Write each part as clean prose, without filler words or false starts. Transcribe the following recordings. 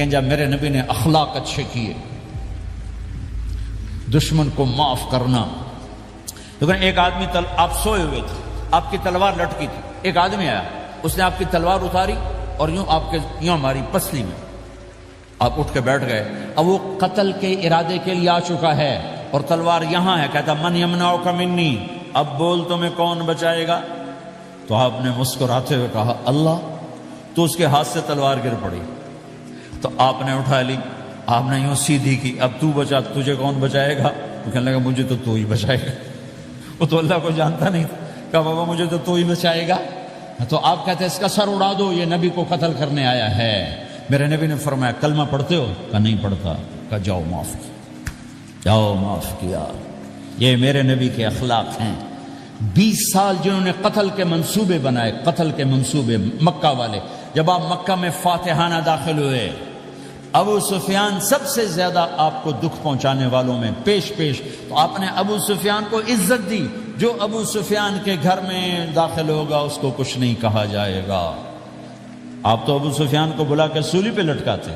جب میرے نبی نے اخلاق اچھے کیے، دشمن کو معاف کرنا. لیکن ایک آدمی آپ سوئے ہوئے تھے، آپ کی تلوار لٹکی تھی، ایک آدمی آیا، اس نے آپ کی تلوار اتاری اور یوں ماری پسلی میں، آپ اٹھ کے بیٹھ گئے. اب وہ قتل کے ارادے کے لیے آ چکا ہے اور تلوار یہاں ہے. کہتا من یمنعک منی، اب بول تمہیں کون بچائے گا؟ تو آپ نے مسکراتے ہوئے کہا اللہ. تو اس کے ہاتھ سے تلوار گر پڑی، تو آپ نے اٹھا لی، آپ نے یوں سیدھی کی، اب تو بچا، تجھے کون بچائے گا؟ وہ کہنے لگا مجھے تو ہی بچائے گا. وہ تو اللہ کو جانتا نہیں تھا. کہا بابا مجھے تو ہی بچائے گا. تو آپ کہتے ہیں اس کا سر اڑا دو، یہ نبی کو قتل کرنے آیا ہے. میرے نبی نے فرمایا کلمہ پڑھتے ہو؟ کہا نہیں پڑھتا. کہا جاؤ معاف کیا، جاؤ معاف کیا. یہ میرے نبی کے اخلاق ہیں. 20 سال جنہوں نے قتل کے منصوبے بنائے، قتل کے منصوبے مکہ والے. جب آپ مکہ میں فاتحانہ داخل ہوئے، ابو سفیان سب سے زیادہ آپ کو دکھ پہنچانے والوں میں پیش. تو آپ نے ابو سفیان کو عزت دی. جو ابو سفیان کے گھر میں داخل ہوگا اس کو کچھ نہیں کہا جائے گا. آپ تو ابو سفیان کو بلا کے سولی پہ لٹکاتے،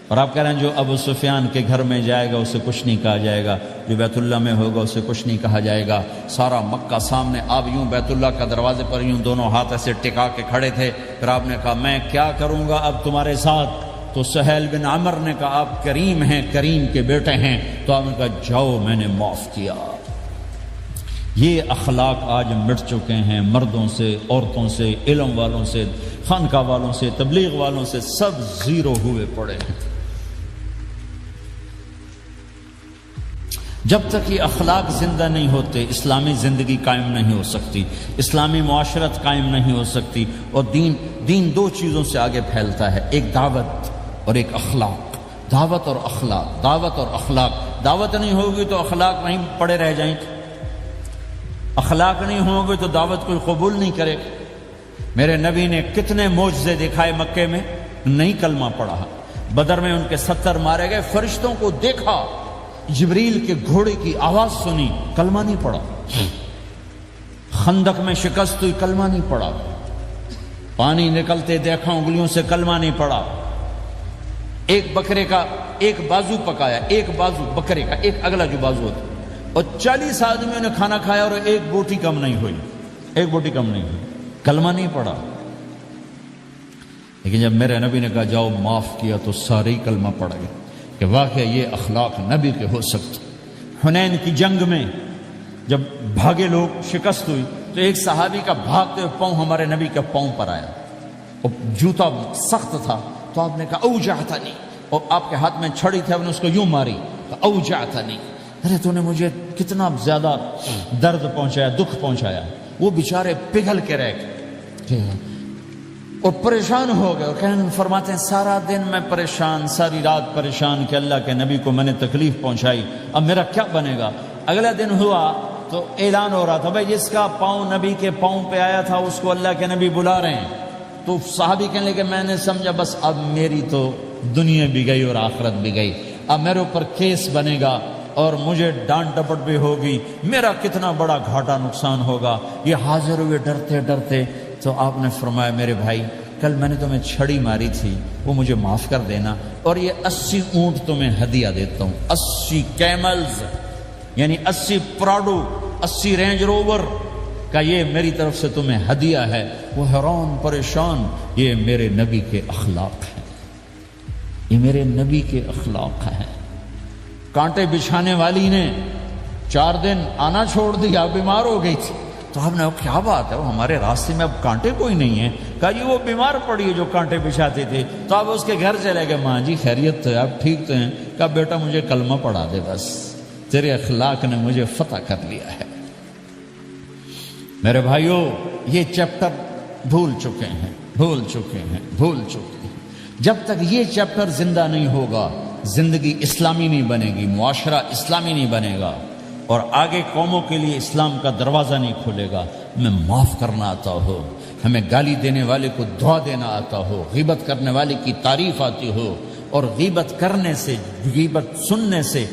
اور آپ کہہ رہے ہیں جو ابو سفیان کے گھر میں جائے گا اسے کچھ نہیں کہا جائے گا، جو بیت اللہ میں ہوگا اسے کچھ نہیں کہا جائے گا. سارا مکہ سامنے، آپ یوں بیت اللہ کا دروازے پر یوں دونوں ہاتھ ایسے ٹکا کے کھڑے تھے. پھر آپ نے کہا میں کیا کروں گا اب تمہارے ساتھ؟ تو سہیل بن عمر نے کہا آپ کریم ہیں، کریم کے بیٹے ہیں. تو آپ نے کہا جاؤ میں نے معاف کیا. یہ اخلاق آج مٹ چکے ہیں. مردوں سے، عورتوں سے، علم والوں سے، خانقاہ والوں سے، تبلیغ والوں سے، سب زیرو ہوئے پڑے ہیں. جب تک یہ اخلاق زندہ نہیں ہوتے اسلامی زندگی قائم نہیں ہو سکتی، اسلامی معاشرت قائم نہیں ہو سکتی. اور دین دو چیزوں سے آگے پھیلتا ہے، ایک دعوت اور ایک اخلاق. دعوت اور اخلاق، دعوت اور اخلاق. دعوت نہیں ہوگی تو اخلاق نہیں پڑے رہ جائیں گے، اخلاق نہیں ہوں گے تو دعوت کوئی قبول نہیں کرے گا. میرے نبی نے کتنے معجزے دکھائے مکے میں، نہیں کلمہ پڑھا. بدر میں ان کے 70 مارے گئے، فرشتوں کو دیکھا، جبریل کے گھوڑے کی آواز سنی، کلمہ نہیں پڑھا. خندق میں شکست ہوئی، کلمہ نہیں پڑھا. پانی نکلتے دیکھا انگلیوں سے، کلمہ نہیں پڑھا. ایک بکرے کا ایک بازو پکایا، ایک بازو بکرے کا، ایک اگلا جو بازو ہوتا، اور 40 آدمیوں نے کھانا کھایا اور ایک بوٹی کم نہیں ہوئی، ایک بوٹی کم نہیں ہوئی. کلمہ نہیں پڑھا. لیکن جب میرے نبی نے کہا جاؤ معاف کیا تو سارے ہی کلمہ پڑھ گئے کہ واقعہ یہ اخلاق نبی کے ہو سکتے. حنین کی جنگ میں جب بھاگے لوگ، شکست ہوئی، تو ایک صحابی کا بھاگتے ہوئے پاؤں ہمارے نبی کے پاؤں پر آیا، اور جوتا سخت تھا. تو آپ نے کہا اوجعتنی، اور آپ کے ہاتھ میں چھڑی تھی، آپ نے اس کو یوں ماری، اوجعتنی. ارے تو نے مجھے کتنا زیادہ درد پہنچایا، دکھ پہنچایا. وہ بیچارے پگھل کے رہ گئے اور پریشان ہو گئے. اور فرماتے ہیں سارا دن میں پریشان، ساری رات پریشان کہ اللہ کے نبی کو میں نے تکلیف پہنچائی، اب میرا کیا بنے گا؟ اگلا دن ہوا تو اعلان ہو رہا تھا بھائی جس کا پاؤں نبی کے پاؤں پہ آیا تھا اس کو اللہ کے نبی بلا رہے ہیں. تو صحابی کہنے لگے میں نے سمجھا بس اب میری تو دنیا بھی گئی اور آخرت بھی گئی، اب میرے اوپر کیس بنے گا اور مجھے ڈانٹ ڈپٹ بھی ہوگی، میرا کتنا بڑا گھاٹا نقصان ہوگا. یہ حاضر ہوئے ڈرتے ڈرتے. تو آپ نے فرمایا میرے بھائی کل میں نے تمہیں چھڑی ماری تھی، وہ مجھے معاف کر دینا، اور یہ 80 اونٹ تمہیں ہدیہ دیتا ہوں، 80 کیملز یعنی 80 پراڈو، 80 رینج روور کا یہ میری طرف سے تمہیں ہدیہ ہے. وہ حیران پریشان. یہ میرے نبی کے اخلاق ہیں، یہ میرے نبی کے اخلاق ہیں. کانٹے بچھانے والی نے 4 دن آنا چھوڑ دیا، بیمار ہو گئی تھی. تو ہم نے کیا بات ہے، وہ ہمارے راستے میں اب کانٹے کوئی نہیں ہیں. کہا جی وہ بیمار پڑی ہے جو کانٹے بچھاتی تھی. تو آپ اس کے گھر چلے گئے، ماں جی خیریت تو ہے، آپ ٹھیک تو ہیں؟ کہا بیٹا مجھے کلمہ پڑھا دے، بس تیرے اخلاق نے مجھے فتح کر لیا ہے. میرے بھائیوں یہ چیپٹر بھول چکے ہیں. جب تک یہ چیپٹر زندہ نہیں ہوگا زندگی اسلامی نہیں بنے گی، معاشرہ اسلامی نہیں بنے گا، اور آگے قوموں کے لیے اسلام کا دروازہ نہیں کھلے گا. ہمیں معاف کرنا آتا ہو، ہمیں گالی دینے والے کو دعا دینا آتا ہو، غیبت کرنے والے کی تعریف آتی ہو، اور غیبت کرنے سے، غیبت سننے سے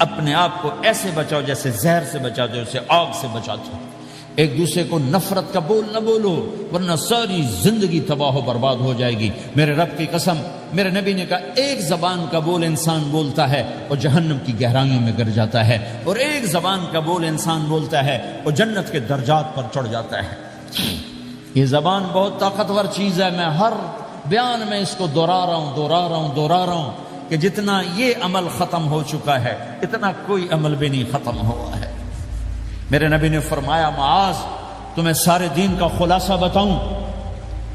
اپنے آپ کو ایسے بچاؤ جیسے زہر سے بچاتے ہو، اسے آگ سے بچاتے ہو. ایک دوسرے کو نفرت کا بول نہ بولو ورنہ ساری زندگی تباہ و برباد ہو جائے گی۔ میرے رب کی قسم، میرے نبی نے کہا ایک زبان کا بول انسان بولتا ہے اور جہنم کی گہرائیوں میں گر جاتا ہے، اور ایک زبان کا بول انسان بولتا ہے اور جنت کے درجات پر چڑھ جاتا ہے۔ یہ زبان بہت طاقتور چیز ہے، میں ہر بیان میں اس کو دہرا رہا ہوں کہ جتنا یہ عمل ختم ہو چکا ہے اتنا کوئی عمل بھی نہیں ختم ہوا ہے۔ میرے نبی نے فرمایا معاذ تمہیں سارے دین کا خلاصہ بتاؤں؟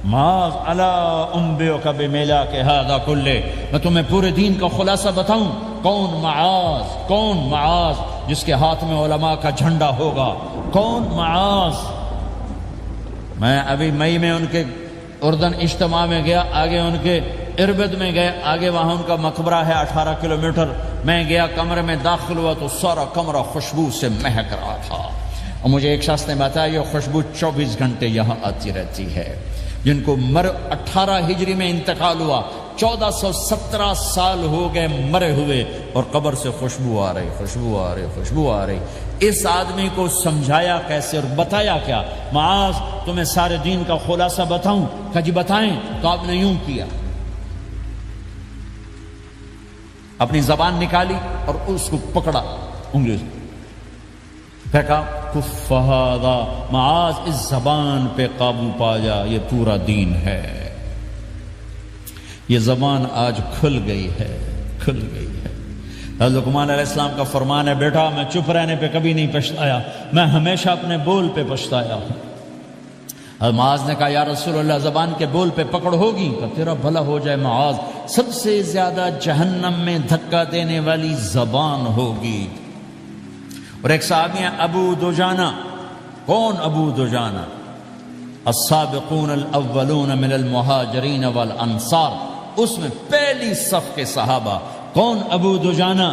معاذ الا انبئک بملاک ھذا کلہ، میں تمہیں پورے دین کا خلاصہ بتاؤں؟ کون معاذ جس کے ہاتھ میں علماء کا جھنڈا ہوگا؟ کون معاذ؟ میں ابھی مئی میں ان کے اردن اجتماع میں گیا، آگے ان کے اربد میں گئے، آگے وہاں ان کا مقبرہ ہے 18 کلومیٹر۔ میں گیا کمرے میں داخل ہوا تو سارا کمرہ خوشبو سے مہک رہا تھا، اور مجھے ایک شخص نے بتایا یہ خوشبو 24 گھنٹے یہاں آتی رہتی ہے۔ جن کو 18 ہجری میں انتقال ہوا، 1417 سال ہو گئے مرے ہوئے، اور قبر سے خوشبو آ رہی۔ اس آدمی کو سمجھایا کیسے اور بتایا کیا؟ معاذ تمہیں سارے دین کا خلاصہ بتاؤں؟ کہا جی بتائیں۔ تو آپ نے یوں کیا، اپنی زبان نکالی اور اس کو پکڑا انگلی سے، پھینکا، کف ھذا، معاذ اس زبان پہ قابو پا جا، یہ پورا دین ہے۔ یہ زبان آج کھل گئی ہے۔ لقمان علیہ السلام کا فرمان ہے، بیٹا میں چپ رہنے پہ کبھی نہیں پچھتایا، میں ہمیشہ اپنے بول پہ پچھتایا ہوں۔ معاذ نے کہا یا رسول اللہ زبان کے بول پہ پکڑ ہوگی؟ کہ تیرا بھلا ہو جائے معاذ، سب سے زیادہ جہنم میں دھکا دینے والی زبان ہوگی۔ اور ایک صحابی ہیں ابو دجانہ۔ کون ابو دجانہ؟ السابقون الاولون من المہاجرین والانصار، اس میں پہلی صف کے صحابہ۔ کون ابو دجانہ؟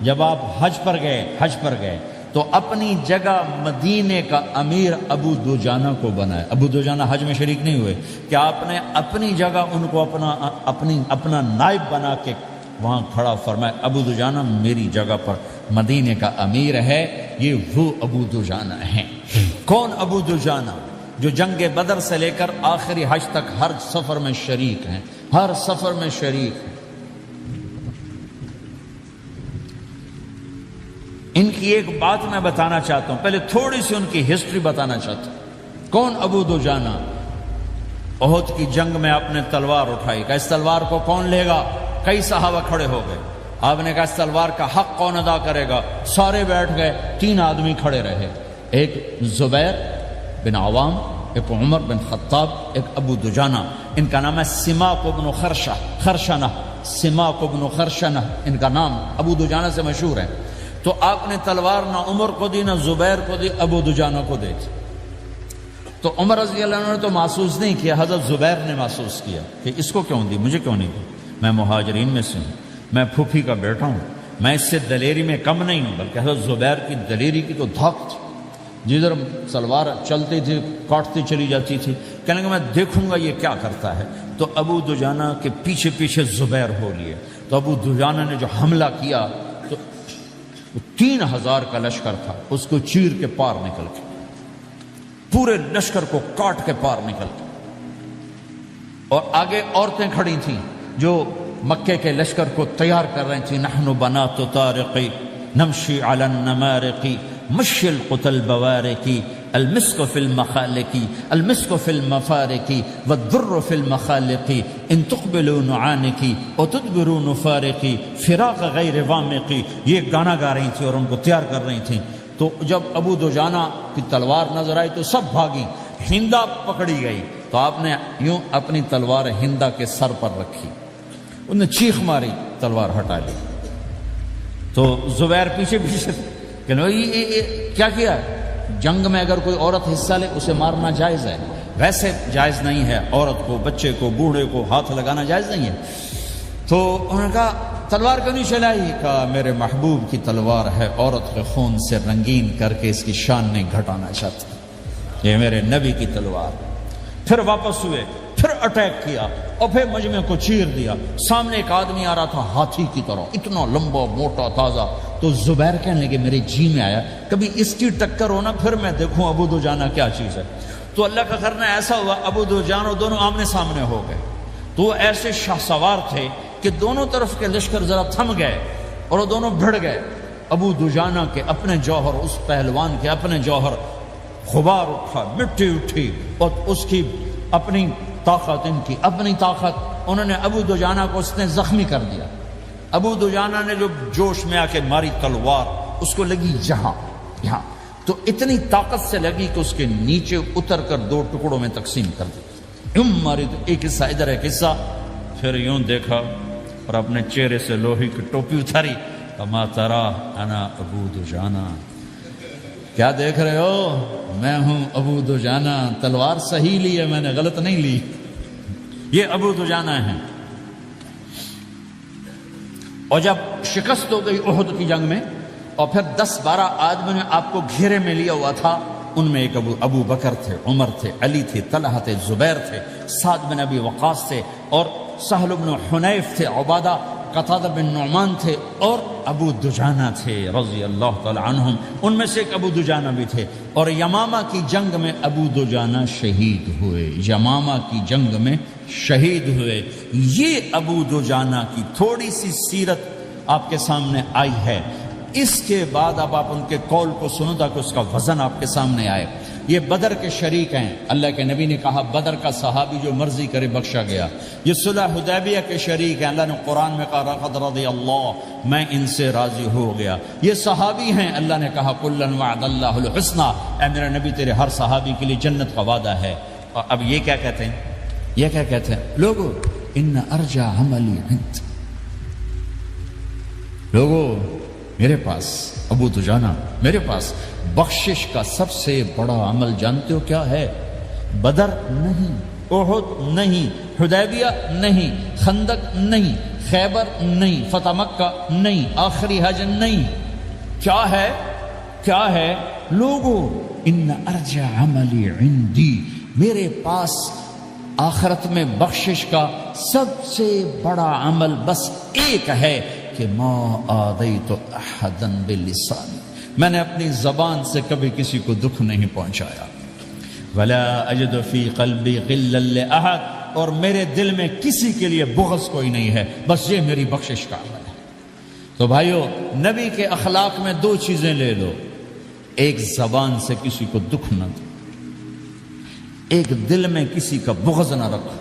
جب آپ حج پر گئے تو اپنی جگہ مدینے کا امیر ابو دجانہ کو بنایا۔ ابو دجانہ حج میں شریک نہیں ہوئے کہ آپ نے اپنی جگہ ان کو اپنا نائب بنا کے وہاں کھڑا فرمایا، ابو دجانہ میری جگہ پر مدینے کا امیر ہے، یہ وہ ابو دجانہ ہیں۔ کون ابو دجانہ؟ جو جنگ بدر سے لے کر آخری حج تک ہر سفر میں شریک ہیں، ان کی ایک بات میں بتانا چاہتا ہوں، پہلے تھوڑی سی ان کی ہسٹری بتانا چاہتا ہوں۔ کون ابو دجانہ؟ احد کی جنگ میں آپ نے تلوار اٹھائی، کہ اس تلوار کو کون لے گا؟ کئی صحابہ کھڑے ہو گئے۔ آپ نے کہا اس تلوار کا حق کون ادا کرے گا؟ سارے بیٹھ گئے، 3 آدمی کھڑے رہے، ایک زبیر بن عوام، ایک عمر بن خطاب، ایک ابو دجانہ۔ ان کا نام ہے سماک بن خرشنہ، سماک بن خرشنہ ان کا نام ابو دجانہ سے مشہور ہے۔ تو آپ نے تلوار نہ عمر کو دی، نہ زبیر کو دی، ابو دجانہ کو دی۔ تو عمر رضی اللہ عنہ نے تو محسوس نہیں کیا، حضرت زبیر نے محسوس کیا کہ اس کو کیوں دی، مجھے کیوں نہیں دی؟ میں مہاجرین میں سے ہوں، میں پھوپھی کا بیٹا ہوں، میں اس سے دلیری میں کم نہیں ہوں۔ بلکہ حضرت زبیر کی دلیری کی تو دھاک تھی، جدھر سلوار چلتی تھی کاٹتی چلی جاتی تھی، کہنے کہ میں دیکھوں گا یہ کیا کرتا ہے۔ تو ابو دجانہ کے پیچھے پیچھے زبیر ہو لیے۔ تو ابو دجانہ نے جو حملہ کیا تو 3000 کا لشکر تھا، اس کو چیر کے پار نکل کے، پورے لشکر کو کاٹ کے پار نکل کے، اور آگے عورتیں کھڑی تھیں جو مکے کے لشکر کو تیار کر رہی تھیں۔ نحن بنات طارق نمشی علی النمارق مشی القتل بوارقی المسک فی المخالقی المسک فی المفارقی والضر فی المخالقی ان تقبلوا نعانقی وتدبروا نفارقی فراق غیر وامقی۔ یہ گانا گا رہی تھی اور ان کو تیار کر رہی تھیں۔ تو جب ابو دجانہ کی تلوار نظر آئی تو سب بھاگی، ہندا پکڑی گئی۔ تو آپ نے یوں اپنی تلوار ہندا کے سر پر رکھی، انہوں نے چیخ ماری، تلوار ہٹا لی۔ تو زبیر پیچھے پیچھے کہ کیا کیا ہے؟ جنگ میں اگر کوئی عورت حصہ لے اسے مارنا جائز ہے، ویسے جائز نہیں ہے، عورت کو، بچے کو، بوڑھے کو ہاتھ لگانا جائز نہیں ہے۔ تو انہوں نے کہا تلوار کیوں نہیں چلائی؟ کہا میرے محبوب کی تلوار ہے، عورت کے خون سے رنگین کر کے اس کی شان نہیں گھٹانا چاہتا، یہ میرے نبی کی تلوار۔ پھر واپس ہوئے، پھر اٹیک کیا اور پھر مجمع کو چیر دیا۔ سامنے ایک آدمی آ رہا تھا ہاتھی کی طرح، اتنا لمبا موٹا تازہ، تو زبیر کہنے لگے میرے جی میں آیا کبھی اس کی ٹکر ہونا پھر میں دیکھوں ابو دجانہ کیا چیز ہے. تو اللہ کا کرنا ایسا ہوا ابو دجانہ دونوں آمنے سامنے ہو گئے. تو وہ ایسے شاہ سوار تھے کہ دونوں طرف کے لشکر ذرا تھم گئے اور وہ دونوں بھڑ گئے. ابو دجانہ کے اپنے جوہر، اس پہلوان کے اپنے جوہر، غبار اٹھا، مٹی اٹھی، اور اس کی اپنی طاقت، ان کی اپنی طاقت. انہوں نے ابو دجانہ کو اس نے زخمی کر دیا. ابو دجانہ نے جو جوش میں آ کے ماری تلوار، اس کو لگی یہاں تو اتنی طاقت سے لگی کہ اس کے نیچے اتر کر 2 ٹکڑوں میں تقسیم کر دی. یوں ماری تو ایک حصہ ادھر ایک حصہ. پھر یوں دیکھا اور اپنے چہرے سے لوہے کی ٹوپی اتاری. اما ترا انا ابو دجانہ، کیا دیکھ رہے ہو؟ میں ہوں ابو دجانہ. تلوار صحیح لی ہے میں نے، غلط نہیں لی. یہ ابو دجانہ ہیں. اور جب شکست ہو گئی احد کی جنگ میں اور پھر 10-12 آدمیوں نے آپ کو گھیرے میں لیا ہوا تھا، ان میں ایک ابو بکر تھے، عمر تھے، علی تھے، طلحہ تھے، زبیر تھے، سعد بن ابی وقاص تھے، اور سہل بن حنیف تھے، عبادہ قتادہ بن نعمان تھے، اور ابو دجانہ تھے رضی اللہ تعالی عنہم. ان میں سے ایک ابو دجانہ بھی تھے. اور یمامہ کی جنگ میں ابو دجانہ شہید ہوئے. یمامہ کی جنگ میں شہید ہوئے. یہ ابو دجانہ کی تھوڑی سی سیرت آپ کے سامنے آئی ہے. اس کے بعد اب آپ ان کے قول کو سنو تاکہ اس کا وزن آپ کے سامنے آئے. یہ بدر کے شریک ہیں. اللہ کے نبی نے کہا بدر کا صحابی جو مرضی کرے بخشا گیا. یہ صلح حدیبیہ کے شریک ہیں. اللہ نے قرآن میں کہا لقد رضی اللہ، میں ان سے راضی ہو گیا. یہ صحابی ہیں. اللہ نے کہا کلا وعد اللہ الحسنى، اے میرے نبی تیرے ہر صحابی کے لیے جنت کا وعدہ ہے. اور اب یہ کیا کہتے ہیں؟ یہ کیا کہتے ہیں لوگو؟ ان ارجع عملی عند، لوگو میرے پاس ابو دجانہ، میرے پاس بخشش کا سب سے بڑا عمل جانتے ہو کیا ہے؟ بدر نہیں، احد نہیں، حدیبیہ نہیں، خندق نہیں، خیبر نہیں، فتح مکہ نہیں، آخری حج نہیں. کیا ہے؟ کیا ہے لوگو؟ ان ارجع عملی عندی، میرے پاس آخرت میں بخشش کا سب سے بڑا عمل بس ایک ہے کہ ما آذیت احدا بلسانی، میں نے اپنی زبان سے کبھی کسی کو دکھ نہیں پہنچایا. ولا اجد فی قلبی غلا لاحد، اور میرے دل میں کسی کے لیے بغض کوئی نہیں ہے، بس یہ میری بخشش کا عمل ہے. تو بھائیو، نبی کے اخلاق میں 2 چیزیں لے لو. ایک زبان سے کسی کو دکھ نہ دو، ایک دل میں کسی کا بغض نہ رکھو.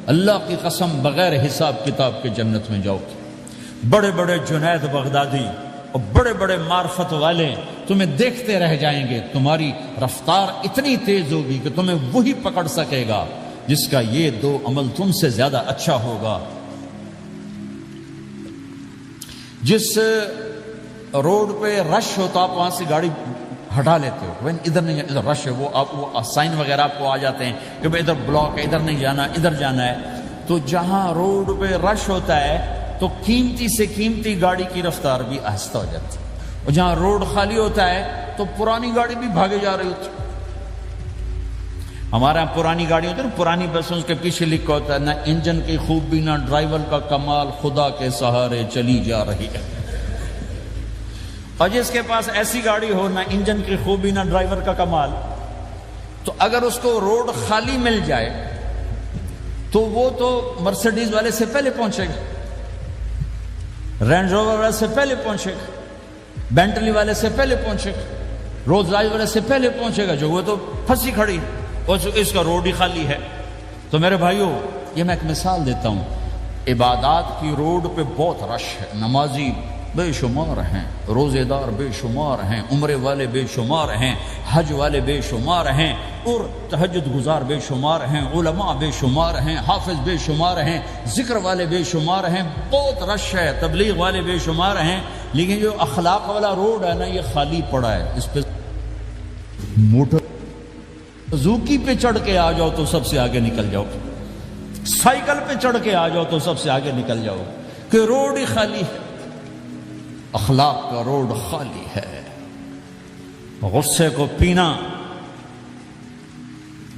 اللہ کی قسم بغیر حساب کتاب کے جنت میں جاؤ گے. بڑے بڑے جنید بغدادی اور بڑے بڑے معرفت والے تمہیں دیکھتے رہ جائیں گے. تمہاری رفتار اتنی تیز ہوگی کہ تمہیں وہی پکڑ سکے گا جس کا یہ 2 عمل تم سے زیادہ اچھا ہوگا. جس روڈ پہ رش ہوتا آپ وہاں سے گاڑی ہٹا لیتے ہو، ادھر نہیں، ادھر رش ہے، وہ سائن وغیرہ آپ کو آ جاتے ہیں کہ بھائی ادھر بلاک ہے، ادھر نہیں جانا، ادھر جانا ہے. تو جہاں روڈ پہ رش ہوتا ہے تو قیمتی سے قیمتی گاڑی کی رفتار بھی آہستہ ہو جاتی ہے، اور جہاں روڈ خالی ہوتا ہے تو پرانی گاڑی بھی بھاگے جا رہی ہوتی. ہمارے یہاں پرانی گاڑی ہوتی ہے نا، پرانی بسوں کے پیچھے لکھا ہوتا ہے نہ انجن کی خوبی نہ ڈرائیور کا کمال، خدا کے سہارے چلی جا رہی ہے. اور جس کے پاس ایسی گاڑی ہو، نہ انجن کی خوبی نہ ڈرائیور کا کمال، تو اگر اس کو روڈ خالی مل جائے تو وہ تو مرسیڈیز والے سے پہلے پہنچے گا، رینج روور والے سے پہلے پہنچے گا، بینٹلی والے سے پہلے پہنچے گا، رولز رائس والے سے پہلے پہنچے گا، جو وہ تو پھنسی کھڑی اور اس کا روڈ ہی خالی ہے. تو میرے بھائیوں، یہ میں ایک مثال دیتا ہوں. عبادات کی روڈ پہ بہت رش ہے. نمازی بے شمار ہیں، روزے دار بے شمار ہیں، عمرے والے بے شمار ہیں، حج والے بے شمار ہیں، اور تہجد گزار بے شمار ہیں، علماء بے شمار ہیں، حافظ بے شمار ہیں، ذکر والے بے شمار ہیں، بہت رش ہے، تبلیغ والے بے شمار ہیں. لیکن جو اخلاق والا روڈ ہے نا، یہ خالی پڑا ہے. اس پہ موٹر زوکی پہ چڑھ کے آ جاؤ تو سب سے آگے نکل جاؤ، سائیکل پہ چڑھ کے آ جاؤ تو سب سے آگے نکل جاؤ، کہ روڈ ہی خالی ہے. اخلاق کا روڈ خالی ہے. غصے کو پینا،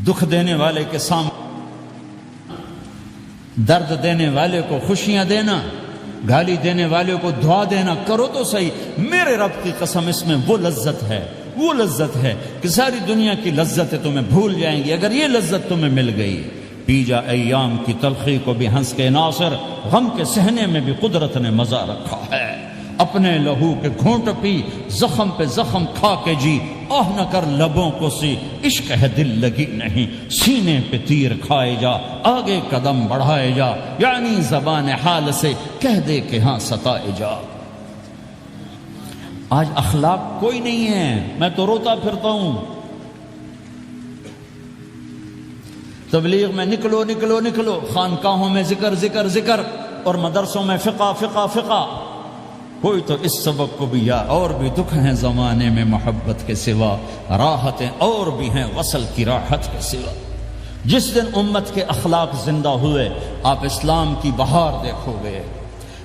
دکھ دینے والے کے سامنے، درد دینے والے کو خوشیاں دینا، گالی دینے والے کو دعا دینا کرو تو صحیح. میرے رب کی قسم اس میں وہ لذت ہے، وہ لذت ہے کہ ساری دنیا کی لذتیں تمہیں بھول جائیں گی اگر یہ لذت تمہیں مل گئی. پی جا ایام کی تلخی کو بھی ہنس کے ناصر، غم کے سہنے میں بھی قدرت نے مزہ رکھا ہے. اپنے لہو کے گھونٹ پی، زخم پہ زخم کھا کے جی، آہ نہ کر لبوں کو سی، عشق ہے دل لگی نہیں، سینے پہ تیر کھائے جا، آگے قدم بڑھائے جا، یعنی زبان حال سے کہہ دے کہ ہاں ستائے جا. آج اخلاق کوئی نہیں ہے، میں تو روتا پھرتا ہوں. تبلیغ میں نکلو نکلو نکلو، خانقاہوں میں ذکر ذکر ذکر، اور مدرسوں میں فقہ فقہ فقہ. کوئی تو اس سبق کو بھی یا اور بھی دکھ ہیں زمانے میں محبت کے سوا، راحتیں اور بھی ہیں وصل کی راحت کے سوا. جس دن امت کے اخلاق زندہ ہوئے آپ اسلام کی بہار دیکھو گے.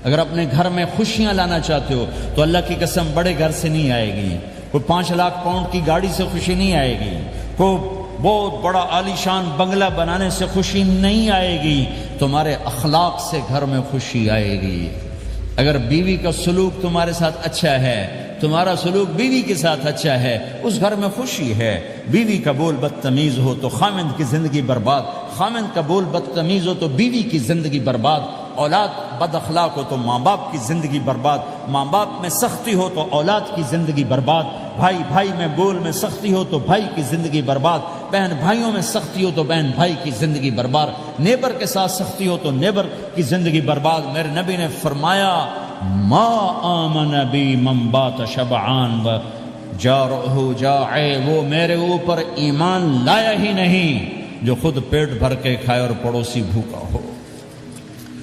اگر اپنے گھر میں خوشیاں لانا چاہتے ہو تو اللہ کی قسم بڑے گھر سے نہیں آئے گی. کوئی 5 لاکھ پاؤنڈ کی گاڑی سے خوشی نہیں آئے گی، کوئی بہت بڑا عالی شان بنگلہ بنانے سے خوشی نہیں آئے گی. تمہارے اخلاق سے گھر میں خوشی آئے گی. اگر بیوی کا سلوک تمہارے ساتھ اچھا ہے، تمہارا سلوک بیوی کے ساتھ اچھا ہے، اس گھر میں خوشی ہے. بیوی کا بول بدتمیز ہو تو خامند کی زندگی برباد، خامند کا بول بدتمیز ہو تو بیوی کی زندگی برباد، اولاد بد اخلاق ہو تو ماں باپ کی زندگی برباد، ماں باپ میں سختی ہو تو اولاد کی زندگی برباد، بھائی بھائی میں بول میں سختی ہو تو بھائی کی زندگی برباد، بہن بھائیوں میں سختی ہو تو بہن بھائی کی زندگی برباد، نیبر کے ساتھ سختی ہو تو نیبر کی زندگی برباد. میرے نبی نے فرمایا ما آمن بی من بات شبعان و جارہ جاع، وہ میرے اوپر ایمان لایا ہی نہیں جو خود پیٹ بھر کے کھائے اور پڑوسی بھوکا ہو.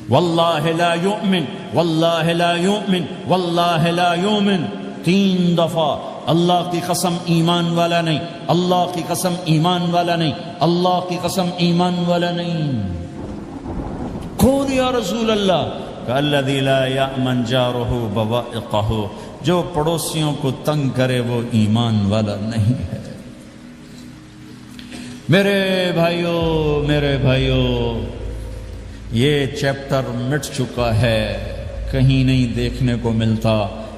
واللہ لا یؤمن واللہ لا یؤمن واللہ لا یؤمن، 3 دفعہ اللہ کی قسم ایمان والا نہیں، اللہ کی قسم ایمان والا نہیں، اللہ کی قسم ایمان والا نہیں. کون یا رسول اللہ؟ الذی لا یأمن جارہ بوائقہ، جو پڑوسیوں کو تنگ کرے وہ ایمان والا نہیں ہے. میرے بھائیوں یہ چیپٹر مٹ چکا ہے، کہیں نہیں دیکھنے کو ملتا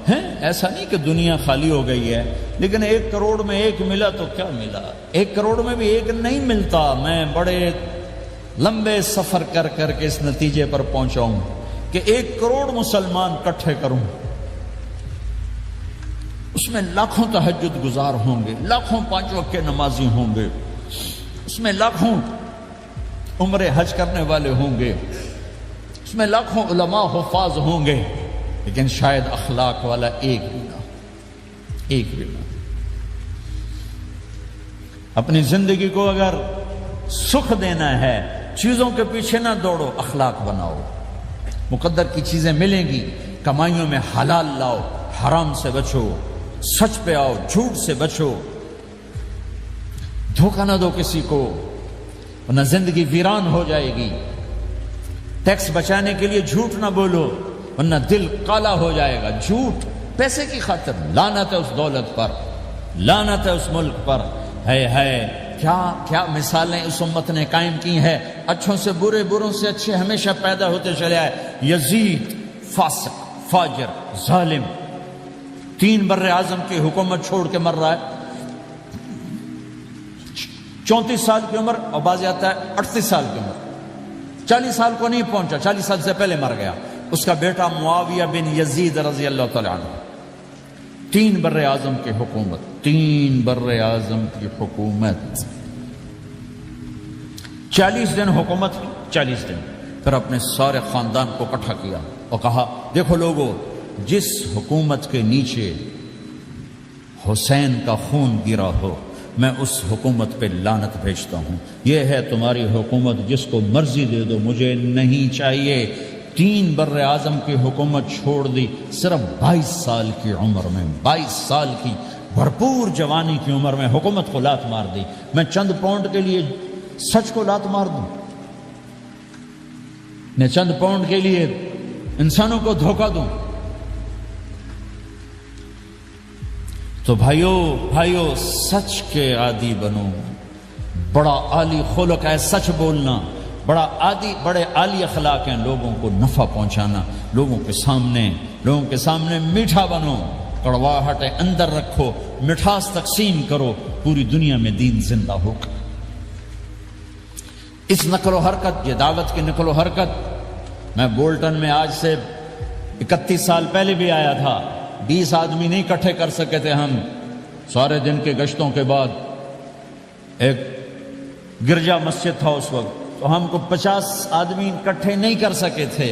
ہے. ایسا نہیں کہ دنیا خالی ہو گئی ہے، لیکن 1 کروڑ میں 1 ملا تو کیا ملا، 1 کروڑ میں بھی 1 نہیں ملتا. میں بڑے لمبے سفر کر کر کے اس نتیجے پر پہنچا ہوں کہ 1 کروڑ مسلمان اکٹھے کروں، اس میں لاکھوں تہجد گزار ہوں گے، لاکھوں 5 وقت کے نمازی ہوں گے، اس میں لاکھوں عمرہ حج کرنے والے ہوں گے، اس میں لاکھوں علماء حفاظ ہوں گے، لیکن شاید اخلاق والا ایک بھی نہ. اپنی زندگی کو اگر سکھ دینا ہے چیزوں کے پیچھے نہ دوڑو، اخلاق بناؤ. مقدر کی چیزیں ملیں گی، کمائیوں میں حلال لاؤ، حرام سے بچو، سچ پہ آؤ، جھوٹ سے بچو، دھوکہ نہ دو کسی کو ورنہ زندگی ویران ہو جائے گی. ٹیکس بچانے کے لیے جھوٹ نہ بولو ورنہ دل کالا ہو جائے گا. جھوٹ پیسے کی خاطر، لعنت ہے اس دولت پر، لعنت ہے اس ملک پر. ہے کیا مثالیں اس امت نے قائم کی ہیں. اچھوں سے برے، بروں سے اچھے ہمیشہ پیدا ہوتے چلے آئے. یزید فاسق، فاجر، ظالم، 3 بر اعظم کی حکومت چھوڑ کے مر رہا ہے، 34 سال کی عمر، اور بعض آتا ہے 38 سال کی عمر، 40 سال کو نہیں پہنچا، 40 سال سے پہلے مر گیا. اس کا بیٹا معاویہ بن یزید رضی اللہ تعالی عنہ، 3 بر اعظم کی حکومت، 3 بر اعظم کی حکومت، 40 دن حکومت کی، 40 دن. پھر اپنے سارے خاندان کو اکٹھا کیا اور کہا دیکھو لوگو، جس حکومت کے نیچے حسین کا خون گرا ہو میں اس حکومت پہ لعنت بھیجتا ہوں. یہ ہے تمہاری حکومت، جس کو مرضی دے دو، مجھے نہیں چاہیے. 3 بر اعظم کی حکومت چھوڑ دی صرف 22 سال کی عمر میں، 22 سال کی بھرپور جوانی کی عمر میں حکومت کو لات مار دی. میں چند پاؤنڈ کے لیے سچ کو لات مار دوں؟ میں چند پاؤنڈ کے لیے انسانوں کو دھوکہ دوں؟ تو بھائیو سچ کے عادی بنو. بڑا عالی خلق ہے سچ بولنا. بڑے عالی اخلاق ہیں، لوگوں کو نفع پہنچانا، لوگوں کے سامنے میٹھا بنو، کڑواہٹ اندر رکھو، مٹھاس تقسیم کرو، پوری دنیا میں دین زندہ ہوگا۔ اس نقل و حرکت، یہ دعوت کی نقل و حرکت، میں بولٹن میں آج سے 31 سال پہلے بھی آیا تھا، 20 آدمی نہیں اکٹھے کر سکے تھے ہم، سارے دن کے گشتوں کے بعد ایک گرجا مسجد تھا اس وقت، تو ہم کو 50 آدمی اکٹھے نہیں کر سکے تھے،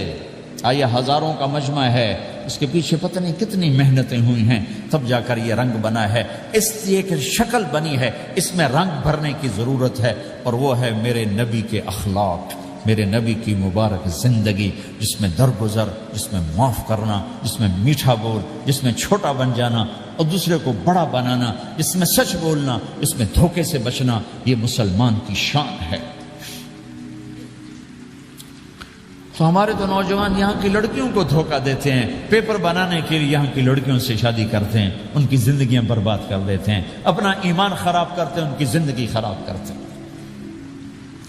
آئیے ہزاروں کا مجمع ہے، اس کے پیچھے پتہ نہیں کتنی محنتیں ہوئی ہیں، تب جا کر یہ رنگ بنا ہے، اس لیے کہ شکل بنی ہے، اس میں رنگ بھرنے کی ضرورت ہے، اور وہ ہے میرے نبی کے اخلاق، میرے نبی کی مبارک زندگی، جس میں درگزر، جس میں معاف کرنا، جس میں میٹھا بول، جس میں چھوٹا بن جانا اور دوسرے کو بڑا بنانا، جس میں سچ بولنا، جس میں دھوکے سے بچنا، یہ مسلمان کی شان ہے۔ تو ہمارے تو نوجوان یہاں کی لڑکیوں کو دھوکہ دیتے ہیں، پیپر بنانے کے لیے یہاں کی لڑکیوں سے شادی کرتے ہیں، ان کی زندگیاں برباد کر دیتے ہیں، اپنا ایمان خراب کرتے ہیں، ان کی زندگی خراب کرتے ہیں۔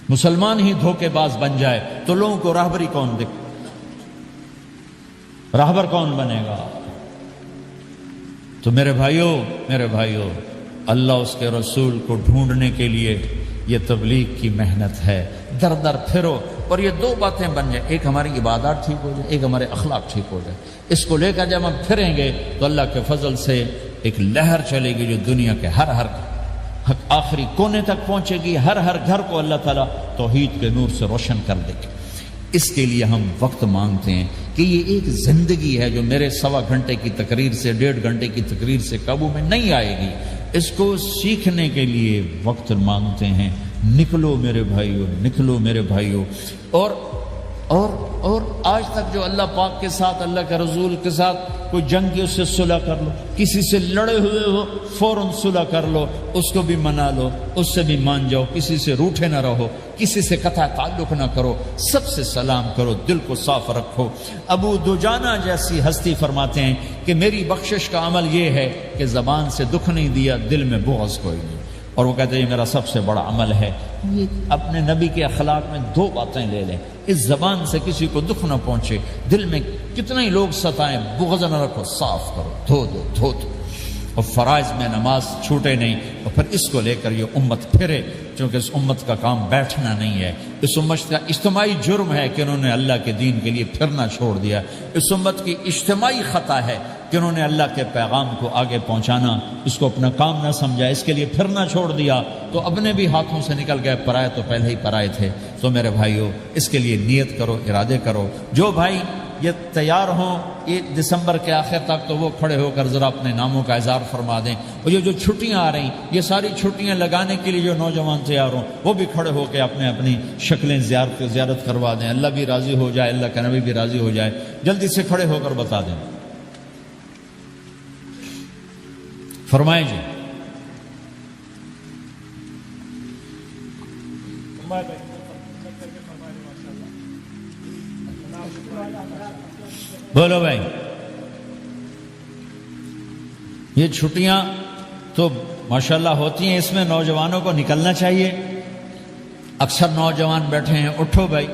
مسلمان ہی دھوکے باز بن جائے تو لوگوں کو راہبری کون دے، راہبر کون بنے گا؟ تو میرے بھائیوں، اللہ اس کے رسول کو ڈھونڈنے کے لیے یہ تبلیغ کی محنت ہے، در در پھرو، اور یہ دو باتیں بن جائیں، ایک ہماری عبادات ٹھیک ہو جائے، ایک ہمارے اخلاق ٹھیک ہو جائے، اس کو لے کر جب ہم پھریں گے تو اللہ کے فضل سے ایک لہر چلے گی جو دنیا کے ہر آخری کونے تک پہنچے گی، ہر گھر کو اللہ تعالیٰ توحید کے نور سے روشن کر دے گی۔ اس کے لیے ہم وقت مانگتے ہیں کہ یہ ایک زندگی ہے جو میرے 1.25 گھنٹے کی تقریر سے 1.5 گھنٹے کی تقریر سے قابو میں نہیں آئے گی، اس کو سیکھنے کے لیے وقت مانگتے ہیں۔ نکلو میرے بھائیوں، اور آج تک جو اللہ پاک کے ساتھ، اللہ کے رسول کے ساتھ کوئی جنگ کی، اس سے صلح کر لو، کسی سے لڑے ہوئے ہو فوراً صلح کر لو، اس کو بھی منا لو، اس سے بھی مان جاؤ، کسی سے روٹھے نہ رہو، کسی سے قطع تعلق نہ کرو، سب سے سلام کرو، دل کو صاف رکھو۔ ابو دجانہ جیسی ہستی فرماتے ہیں کہ میری بخشش کا عمل یہ ہے کہ زبان سے دکھ نہیں دیا، دل میں بغض کوئی نہیں، اور وہ کہتے ہیں یہ میرا سب سے بڑا عمل ہے۔ یہ اپنے نبی کے اخلاق میں 2 باتیں لے لیں، اس زبان سے کسی کو دکھ نہ پہنچے، دل میں کتنے ہی لوگ ستائیں، بغض نہ رکھو، صاف کرو، دھو دو، اور فرائض میں نماز چھوٹے نہیں، اور پھر اس کو لے کر یہ امت پھرے، چونکہ اس امت کا کام بیٹھنا نہیں ہے، اس امت کا اجتماعی جرم ہے کہ انہوں نے اللہ کے دین کے لیے پھرنا چھوڑ دیا، اس امت کی اجتماعی خطا ہے کہ انہوں نے اللہ کے پیغام کو آگے پہنچانا اس کو اپنا کام نہ سمجھا، اس کے لیے پھرنا چھوڑ دیا تو اپنے بھی ہاتھوں سے نکل گئے، پرائے تو پہلے ہی پرائے تھے۔ تو میرے بھائیوں، اس کے لیے نیت کرو، ارادے کرو۔ جو بھائی یہ تیار ہوں یہ دسمبر کے آخر تک، تو وہ کھڑے ہو کر ذرا اپنے ناموں کا اظہار فرما دیں، اور یہ جو چھٹیاں آ رہی، یہ ساری چھٹیاں لگانے کے لیے جو نوجوان تیار ہوں وہ بھی کھڑے ہو کے اپنی شکلیں زیارت کروا دیں، اللہ بھی راضی ہو جائے، اللہ کا نبی بھی راضی ہو جائے، جلدی سے کھڑے ہو کر بتا دیں۔ فرمائیں جی۔ بولو بھائی، یہ چھٹیاں تو ماشاءاللہ ہوتی ہیں، اس میں نوجوانوں کو نکلنا چاہیے۔ اکثر نوجوان بیٹھے ہیں، اٹھو بھائی۔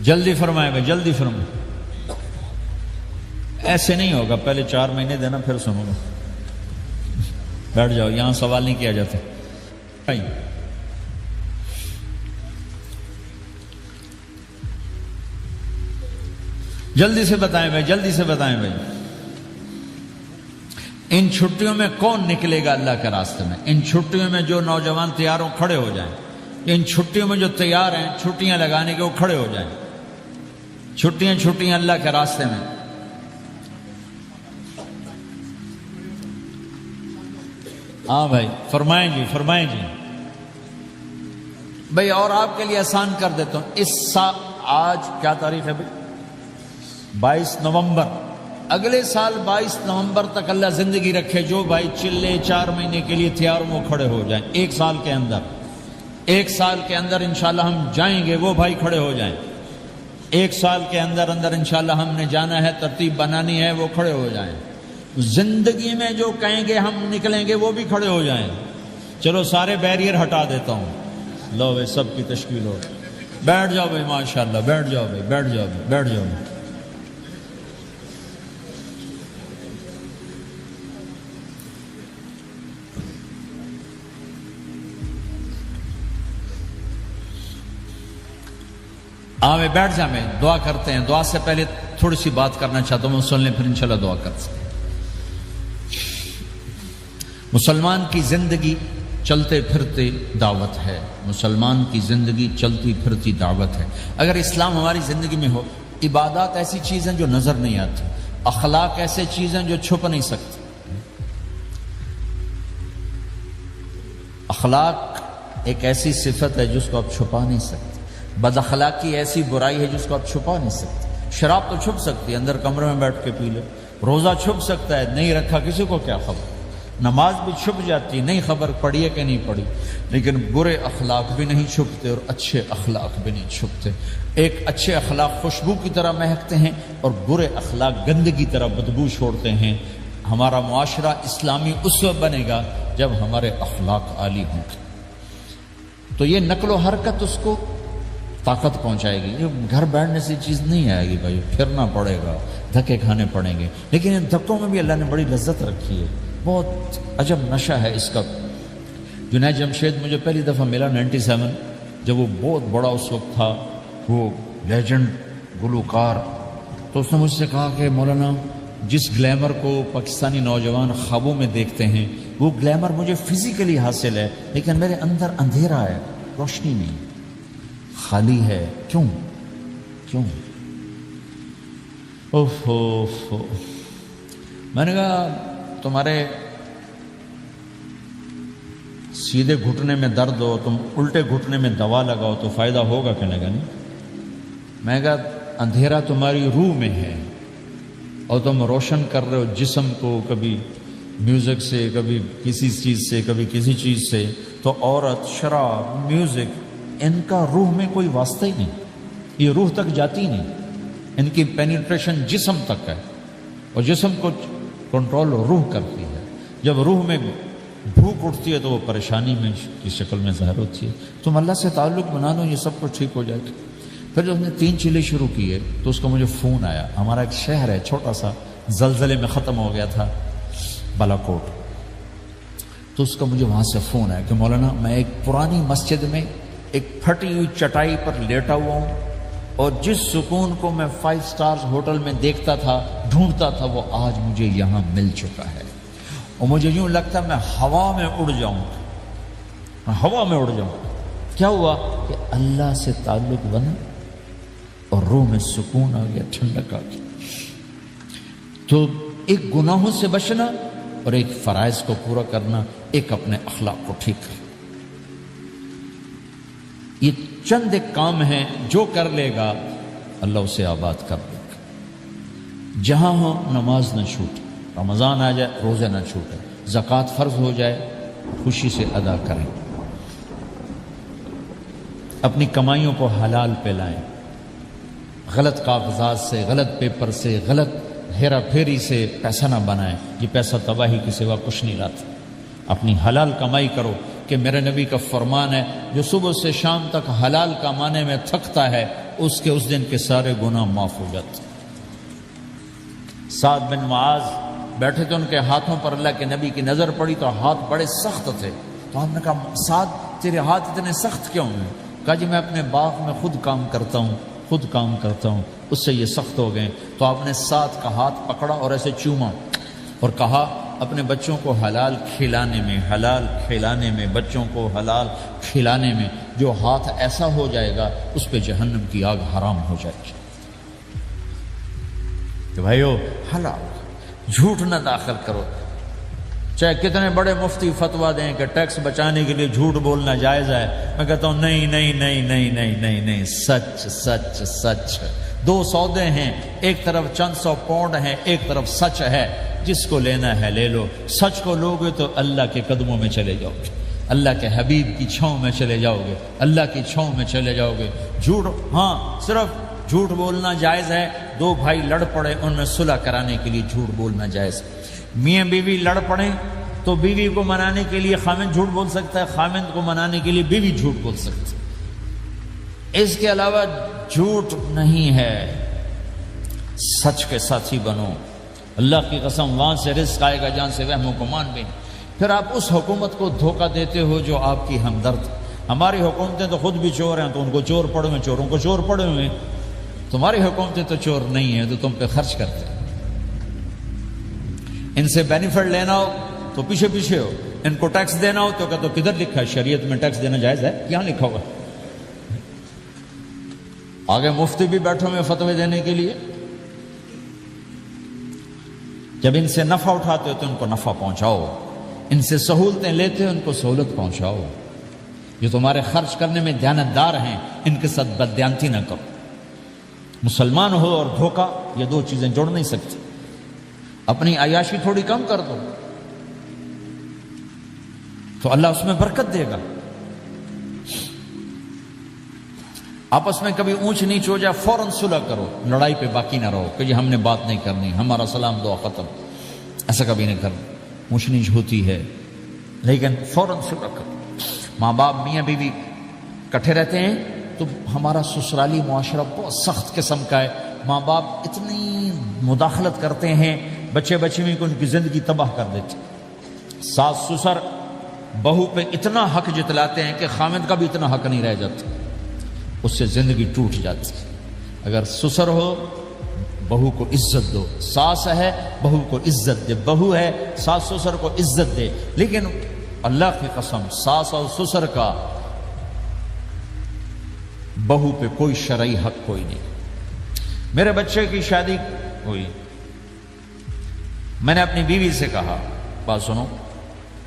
جلدی فرمائے گا، جلدی فرمائے، ایسے نہیں ہوگا، پہلے 4 مہینے دینا پھر سنو گا۔ بیٹھ جاؤ، یہاں سوال نہیں کیا جاتا۔ جلدی سے بتائیں بھائی، جلدی سے بتائیں بھائی، ان چھٹیوں میں کون نکلے گا اللہ کے راستے میں؟ ان چھٹیوں میں جو نوجوان تیار ہوں کھڑے ہو جائیں، ان چھٹیوں میں جو تیار ہیں چھٹیاں لگانے کے وہ کھڑے ہو جائیں، چھٹیاں اللہ کے راستے میں۔ ہاں بھائی، فرمائیں جی، فرمائیں جی بھائی۔ اور آپ کے لیے آسان کر دیتا ہوں، اس سال آج کیا تاریخ ہے بھائی؟ 22 نومبر۔ اگلے سال 22 نومبر تک اللہ زندگی رکھے، جو بھائی چلے 4 مہینے کے لیے تیار ہوں وہ کھڑے ہو جائیں۔ 1 سال کے اندر انشاءاللہ ہم جائیں گے، وہ بھائی کھڑے ہو جائیں۔ 1 سال کے اندر اندر انشاءاللہ ہم نے جانا ہے، ترتیب بنانی ہے، وہ کھڑے ہو جائیں۔ زندگی میں جو کہیں گے ہم نکلیں گے وہ بھی کھڑے ہو جائیں۔ چلو سارے بیریئر ہٹا دیتا ہوں، لو بھائی سب کی تشکیل ہو، بیٹھ جاؤ بھائی، ماشاءاللہ بیٹھ جاؤ بھائی، بیٹھ جاؤ بھائی، بیٹھ جاؤ بھائی۔ میں بیٹھ جا، میں دعا کرتے ہیں۔ دعا سے پہلے تھوڑی سی بات کرنا چاہتا ہوں، سن لیں پھر انشاءاللہ دعا کرتے ہیں۔ مسلمان کی زندگی چلتے پھرتے دعوت ہے، مسلمان کی زندگی چلتی پھرتی دعوت ہے۔ اگر اسلام ہماری زندگی میں ہو، عبادات ایسی چیزیں جو نظر نہیں آتی، اخلاق ایسے چیزیں جو چھپ نہیں سکتی۔ اخلاق ایک ایسی صفت ہے جس کو آپ چھپا نہیں سکتے، بد اخلاقی ایسی برائی ہے جس کو آپ چھپا نہیں سکتے۔ شراب تو چھپ سکتی ہے، اندر کمرے میں بیٹھ کے پی لے، روزہ چھپ سکتا ہے، نہیں رکھا کسی کو کیا خبر، نماز بھی چھپ جاتی، نہیں خبر پڑھی ہے کہ نہیں پڑھی، لیکن برے اخلاق بھی نہیں چھپتے اور اچھے اخلاق بھی نہیں چھپتے۔ ایک اچھے اخلاق خوشبو کی طرح مہکتے ہیں اور برے اخلاق گندگی کی طرح بدبو چھوڑتے ہیں۔ ہمارا معاشرہ اسلامی اس وقت بنے گا جب ہمارے اخلاق عالی ہوں گے، تو یہ نقل و حرکت اس کو طاقت پہنچائے گی۔ یہ گھر بیٹھنے سے چیز نہیں آئے گی بھائی، پھرنا پڑے گا، دھکے کھانے پڑیں گے، لیکن ان دھکوں میں بھی اللہ نے بڑی لذت رکھی ہے، بہت عجب نشہ ہے اس کا۔ جنید جمشید مجھے پہلی دفعہ ملا 97، جب وہ بہت بڑا اس وقت تھا، وہ لیجنڈ گلوکار، تو اس نے مجھ سے کہا کہ مولانا جس گلیمر کو پاکستانی نوجوان خوابوں میں دیکھتے ہیں وہ گلیمر مجھے فزیکلی حاصل ہے، لیکن میرے اندر اندھیرا ہے، روشنی نہیں، خالی ہے۔ کیوں؟ میں نے کہا تمہارے سیدھے گھٹنے میں درد ہو، تم الٹے گھٹنے میں دوا لگاؤ تو فائدہ ہوگا کہ نہیں؟ میں کہا اندھیرا تمہاری روح میں ہے اور تم روشن کر رہے ہو جسم کو، کبھی میوزک سے، کبھی کسی چیز سے، کبھی کسی چیز سے، تو عورت، شراب، میوزک، ان کا روح میں کوئی واسطہ ہی نہیں، یہ روح تک جاتی نہیں، ان کی پینیٹریشن جسم تک ہے اور جسم کو کنٹرول روح کرتی ہے۔ جب روح میں بھوک اٹھتی ہے تو وہ پریشانی میں کی شکل میں ظاہر ہوتی ہے۔ تم اللہ سے تعلق بنا لو، یہ سب کچھ ٹھیک ہو جائے گا۔ پھر جب اس نے 3 چیلے شروع کیے تو اس کا مجھے فون آیا، ہمارا ایک شہر ہے چھوٹا سا، زلزلے میں ختم ہو گیا تھا، بالاکوٹ، تو اس کا مجھے وہاں سے فون آیا کہ مولانا میں ایک پرانی مسجد میں ایک پھٹی ہوئی چٹائی پر لیٹا ہوا ہوں اور جس سکون کو میں 5 سٹارز ہوٹل میں دیکھتا تھا، ڈھونڈتا تھا، وہ آج مجھے یہاں مل چکا ہے، اور مجھے یوں لگتا ہے میں ہوا میں اڑ جاؤں، میں ہوا میں اڑ جاؤں۔ کیا ہوا کہ اللہ سے تعلق بنا اور روح میں سکون آ گیا، ٹھنڈک آ گئی۔ تو ایک گناہوں سے بچنا اور ایک فرائض کو پورا کرنا، ایک اپنے اخلاق کو ٹھیک کرنا، یہ چند ایک کام ہیں جو کر لے گا اللہ اسے آباد کر دے گا۔ جہاں ہو نماز نہ چھوٹے، رمضان آ جائے روزے نہ چھوٹے، زکوٰۃ فرض ہو جائے خوشی سے ادا کریں، اپنی کمائیوں کو حلال پہ لائیں، غلط کاغذات سے، غلط پیپر سے، غلط ہیرا پھیری سے پیسہ نہ بنائیں، یہ پیسہ تباہی کے سوا کچھ نہیں لاتا۔ اپنی حلال کمائی کرو، کہ میرے نبی کا فرمان ہے جو صبح سے شام تک حلال کمانے میں تھکتا ہے اس کے اس دن کے سارے گناہ معاف ہو جاتے۔ سعد بن معاذ بیٹھے تھے، ان کے ہاتھوں پر اللہ کے نبی کی نظر پڑی تو ہاتھ بڑے سخت تھے، تو ہم نے کہا سعد تیرے ہاتھ اتنے سخت کیوں ہیں؟ کہا جی میں اپنے باغ میں خود کام کرتا ہوں، اس سے یہ سخت ہو گئے۔ تو آپ نے سعد کا ہاتھ پکڑا اور ایسے چوما اور کہا اپنے بچوں کو حلال کھلانے میں بچوں کو حلال کھلانے میں جو ہاتھ ایسا ہو جائے گا اس پہ جہنم کی آگ حرام ہو جائے گی۔ کہ بھائیو حلال، جھوٹ نہ داخل کرو، چاہے کتنے بڑے مفتی فتویٰ دیں کہ ٹیکس بچانے کے لیے جھوٹ بولنا جائز ہے، میں کہتا ہوں نہیں، سچ۔ 2 سودے ہیں، ایک طرف چند 100 پاؤنڈ ہیں، ایک طرف سچ ہے، جس کو لینا ہے لے لو۔ سچ کو لوگے تو اللہ کے قدموں میں چلے جاؤ گے، اللہ کے حبیب کی چھاؤں میں چلے جاؤ گے، اللہ کی چھاؤں میں چلے جاؤ گے۔ جھوٹ ہاں صرف جھوٹ بولنا جائز ہے، دو بھائی لڑ پڑے ان میں صلح کرانے کے لیے جھوٹ بولنا جائز ہے۔ میاں بیوی لڑ پڑیں تو بیوی کو منانے کے لیے خامند جھوٹ بول سکتا ہے، خامند کو منانے کے لیے بیوی جھوٹ بول سکتی ہے۔ اس کے علاوہ جھوٹ نہیں ہے، سچ کے ساتھی بنو۔ اللہ کی قسم وہاں سے رزق آئے گا جہاں سے وہم و گمان بھی نہیں۔ پھر آپ اس حکومت کو دھوکہ دیتے ہو جو آپ کی ہمدرد۔ ہماری حکومتیں تو خود بھی چور ہیں تو ان کو چور پڑے ہوئے، چوروں کو چور پڑے ہوئے۔ تمہاری حکومتیں تو چور نہیں ہیں تو تم پہ خرچ کرتے ہیں۔ ان سے بینیفٹ لینا ہو تو پیچھے پیچھے ہو، ان کو ٹیکس دینا ہو تو کہتے ہو کدھر لکھا ہے شریعت میں ٹیکس دینا جائز ہے؟ یہاں لکھا ہوا۔ آگے مفتی بھی بیٹھے ہوئے فتوے دینے کے لیے۔ جب ان سے نفع اٹھاتے ہو تو ان کو نفع پہنچاؤ، ان سے سہولتیں لیتے ہو ان کو سہولت پہنچاؤ۔ جو تمہارے خرچ کرنے میں دیانتدار ہیں ان کے ساتھ بددیانتی نہ کرو۔ مسلمان ہو اور دھوکہ، یہ دو چیزیں جوڑ نہیں سکتی۔ اپنی عیاشی تھوڑی کم کر دو تو اللہ اس میں برکت دے گا۔ آپس میں کبھی اونچ نیچ ہو جائے فوراً صلح کرو، لڑائی پہ باقی نہ رہو کہ جی ہم نے بات نہیں کرنی، ہمارا سلام دعا ختم، ایسا کبھی نہیں کرنا۔ اونچ نیچ ہوتی ہے لیکن فوراً صلح کرو۔ ماں باپ میاں بیوی کٹھے رہتے ہیں تو ہمارا سسرالی معاشرہ بہت سخت قسم کا ہے۔ ماں باپ اتنی مداخلت کرتے ہیں، بچے بچے میں کو ان کی زندگی تباہ کر دیتے۔ ساس سسر بہو پہ اتنا حق جتلاتے ہیں کہ خامد کا بھی اتنا حق نہیں رہ جاتا، اس سے زندگی ٹوٹ جاتی۔ اگر سسر ہو بہو کو عزت دو، ساس ہے بہو کو عزت دے، بہو ہے ساس سسر کو عزت دے۔ لیکن اللہ کی قسم ساس اور سسر کا بہو پہ کوئی شرعی حق کوئی نہیں۔ میرے بچے کی شادی ہوئی، میں نے اپنی بیوی سے کہا بات سنو،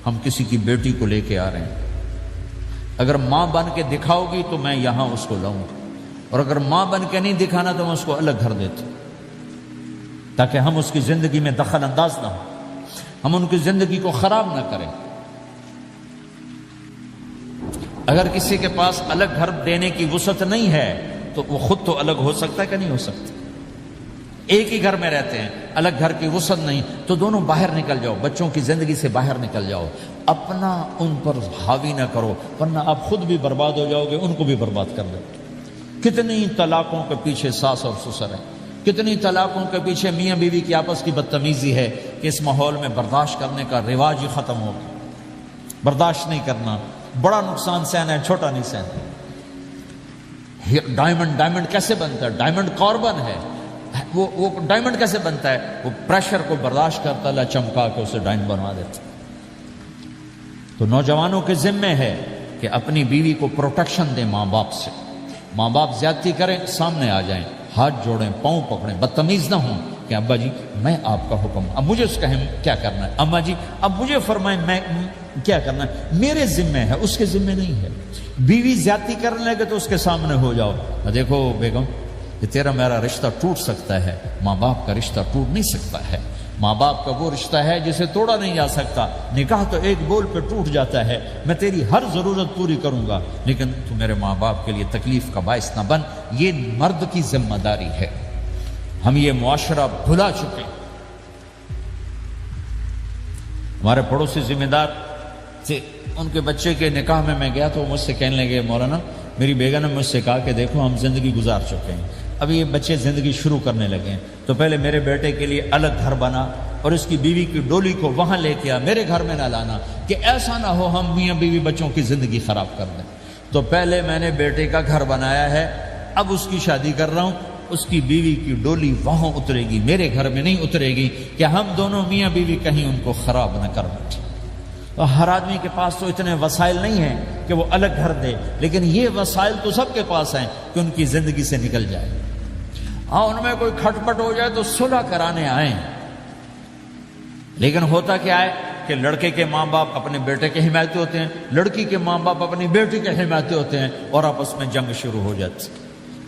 ہم کسی کی بیٹی کو لے کے آ رہے ہیں، اگر ماں بن کے دکھاؤ گی تو میں یہاں اس کو لاؤں گا، اور اگر ماں بن کے نہیں دکھانا تو میں اس کو الگ گھر دیتا ہوں، تاکہ ہم اس کی زندگی میں دخل انداز نہ ہو، ہم ان کی زندگی کو خراب نہ کریں۔ اگر کسی کے پاس الگ گھر دینے کی وسعت نہیں ہے تو وہ خود تو الگ ہو سکتا ہے کہ نہیں ہو سکتا؟ ایک ہی گھر میں رہتے ہیں، الگ گھر کی وسعت نہیں تو دونوں باہر نکل جاؤ، بچوں کی زندگی سے باہر نکل جاؤ، اپنا ان پر حاوی نہ کرو ورنہ آپ خود بھی برباد ہو جاؤ گے، ان کو بھی برباد کر دو۔ کتنی طلاقوں کے پیچھے ساس اور سسر ہیں، کتنی طلاقوں کے پیچھے میاں بیوی کی آپس کی بدتمیزی ہے کہ اس ماحول میں برداشت کرنے کا رواج ہی ختم ہو گیا۔ برداشت نہیں کرنا، بڑا نقصان سہنا ہے، چھوٹا نہیں سہنا۔ ڈائمنڈ کیسے بنتا ہے؟ ڈائمنڈ کاربن ہے، وہ ڈائمنڈ کیسے بنتا ہے؟ وہ پریشر کو برداشت کرتا اللہ چمکا کے اسے ڈائمنڈ بنوا دیتا۔ تو نوجوانوں کے ذمے ہے کہ اپنی بیوی کو پروٹیکشن دیں ماں باپ سے۔ ماں باپ زیادتی کریں سامنے آ جائیں، ہاتھ جوڑیں، پاؤں پکڑیں، بدتمیز نہ ہوں کہ ابا جی میں آپ کا حکم، اب مجھے اس کہیں کیا کرنا ہے، اماں جی اب مجھے فرمائیں میں کیا کرنا ہے، میرے ذمے ہے، اس کے ذمے نہیں ہے۔ بیوی زیادتی کرنے لگے تو اس کے سامنے ہو جاؤ، دیکھو بیگم یہ تیرا میرا رشتہ ٹوٹ سکتا ہے، ماں باپ کا رشتہ ٹوٹ نہیں سکتا ہے۔ ماں باپ کا وہ رشتہ ہے جسے توڑا نہیں جا سکتا، نکاح تو ایک بول پہ ٹوٹ جاتا ہے، میں تیری ہر ضرورت پوری کروں گا لیکن تو میرے ماں باپ کے لیے تکلیف کا باعث نہ بن۔ یہ مرد کی ذمہ داری ہے، ہم یہ معاشرہ بھلا چکے۔ ہمارے پڑوسی ذمہ دار تھے، ان کے بچے کے نکاح میں گیا تو مجھ سے کہنے لگے مولانا میری بیگم نے مجھ سے کہا کہ دیکھو ہم زندگی گزار چکے ہیں، اب یہ بچے زندگی شروع کرنے لگے ہیں، تو پہلے میرے بیٹے کے لیے الگ گھر بنا اور اس کی بیوی کی ڈولی کو وہاں لے کے آ، میرے گھر میں نہ لانا کہ ایسا نہ ہو ہم میاں بیوی بچوں کی زندگی خراب کر دیں۔ تو پہلے میں نے بیٹے کا گھر بنایا ہے، اب اس کی شادی کر رہا ہوں، اس کی بیوی کی ڈولی وہاں اترے گی، میرے گھر میں نہیں اترے گی کہ ہم دونوں میاں بیوی کہیں ان کو خراب نہ کر بیٹھے۔ تو ہر آدمی کے پاس تو اتنے وسائل نہیں ہیں کہ وہ الگ گھر دے، لیکن یہ وسائل تو سب کے پاس ہیں کہ ان کی زندگی سے نکل جائے۔ ہاں ان میں کوئی کھٹ پٹ ہو جائے تو صلح کرانے آئیں، لیکن ہوتا کیا ہے کہ لڑکے کے ماں باپ اپنے بیٹے کے حمایتی ہوتے ہیں، لڑکی کے ماں باپ اپنی بیٹی کے حمایتی ہوتے ہیں اور آپس میں جنگ شروع ہو جاتی،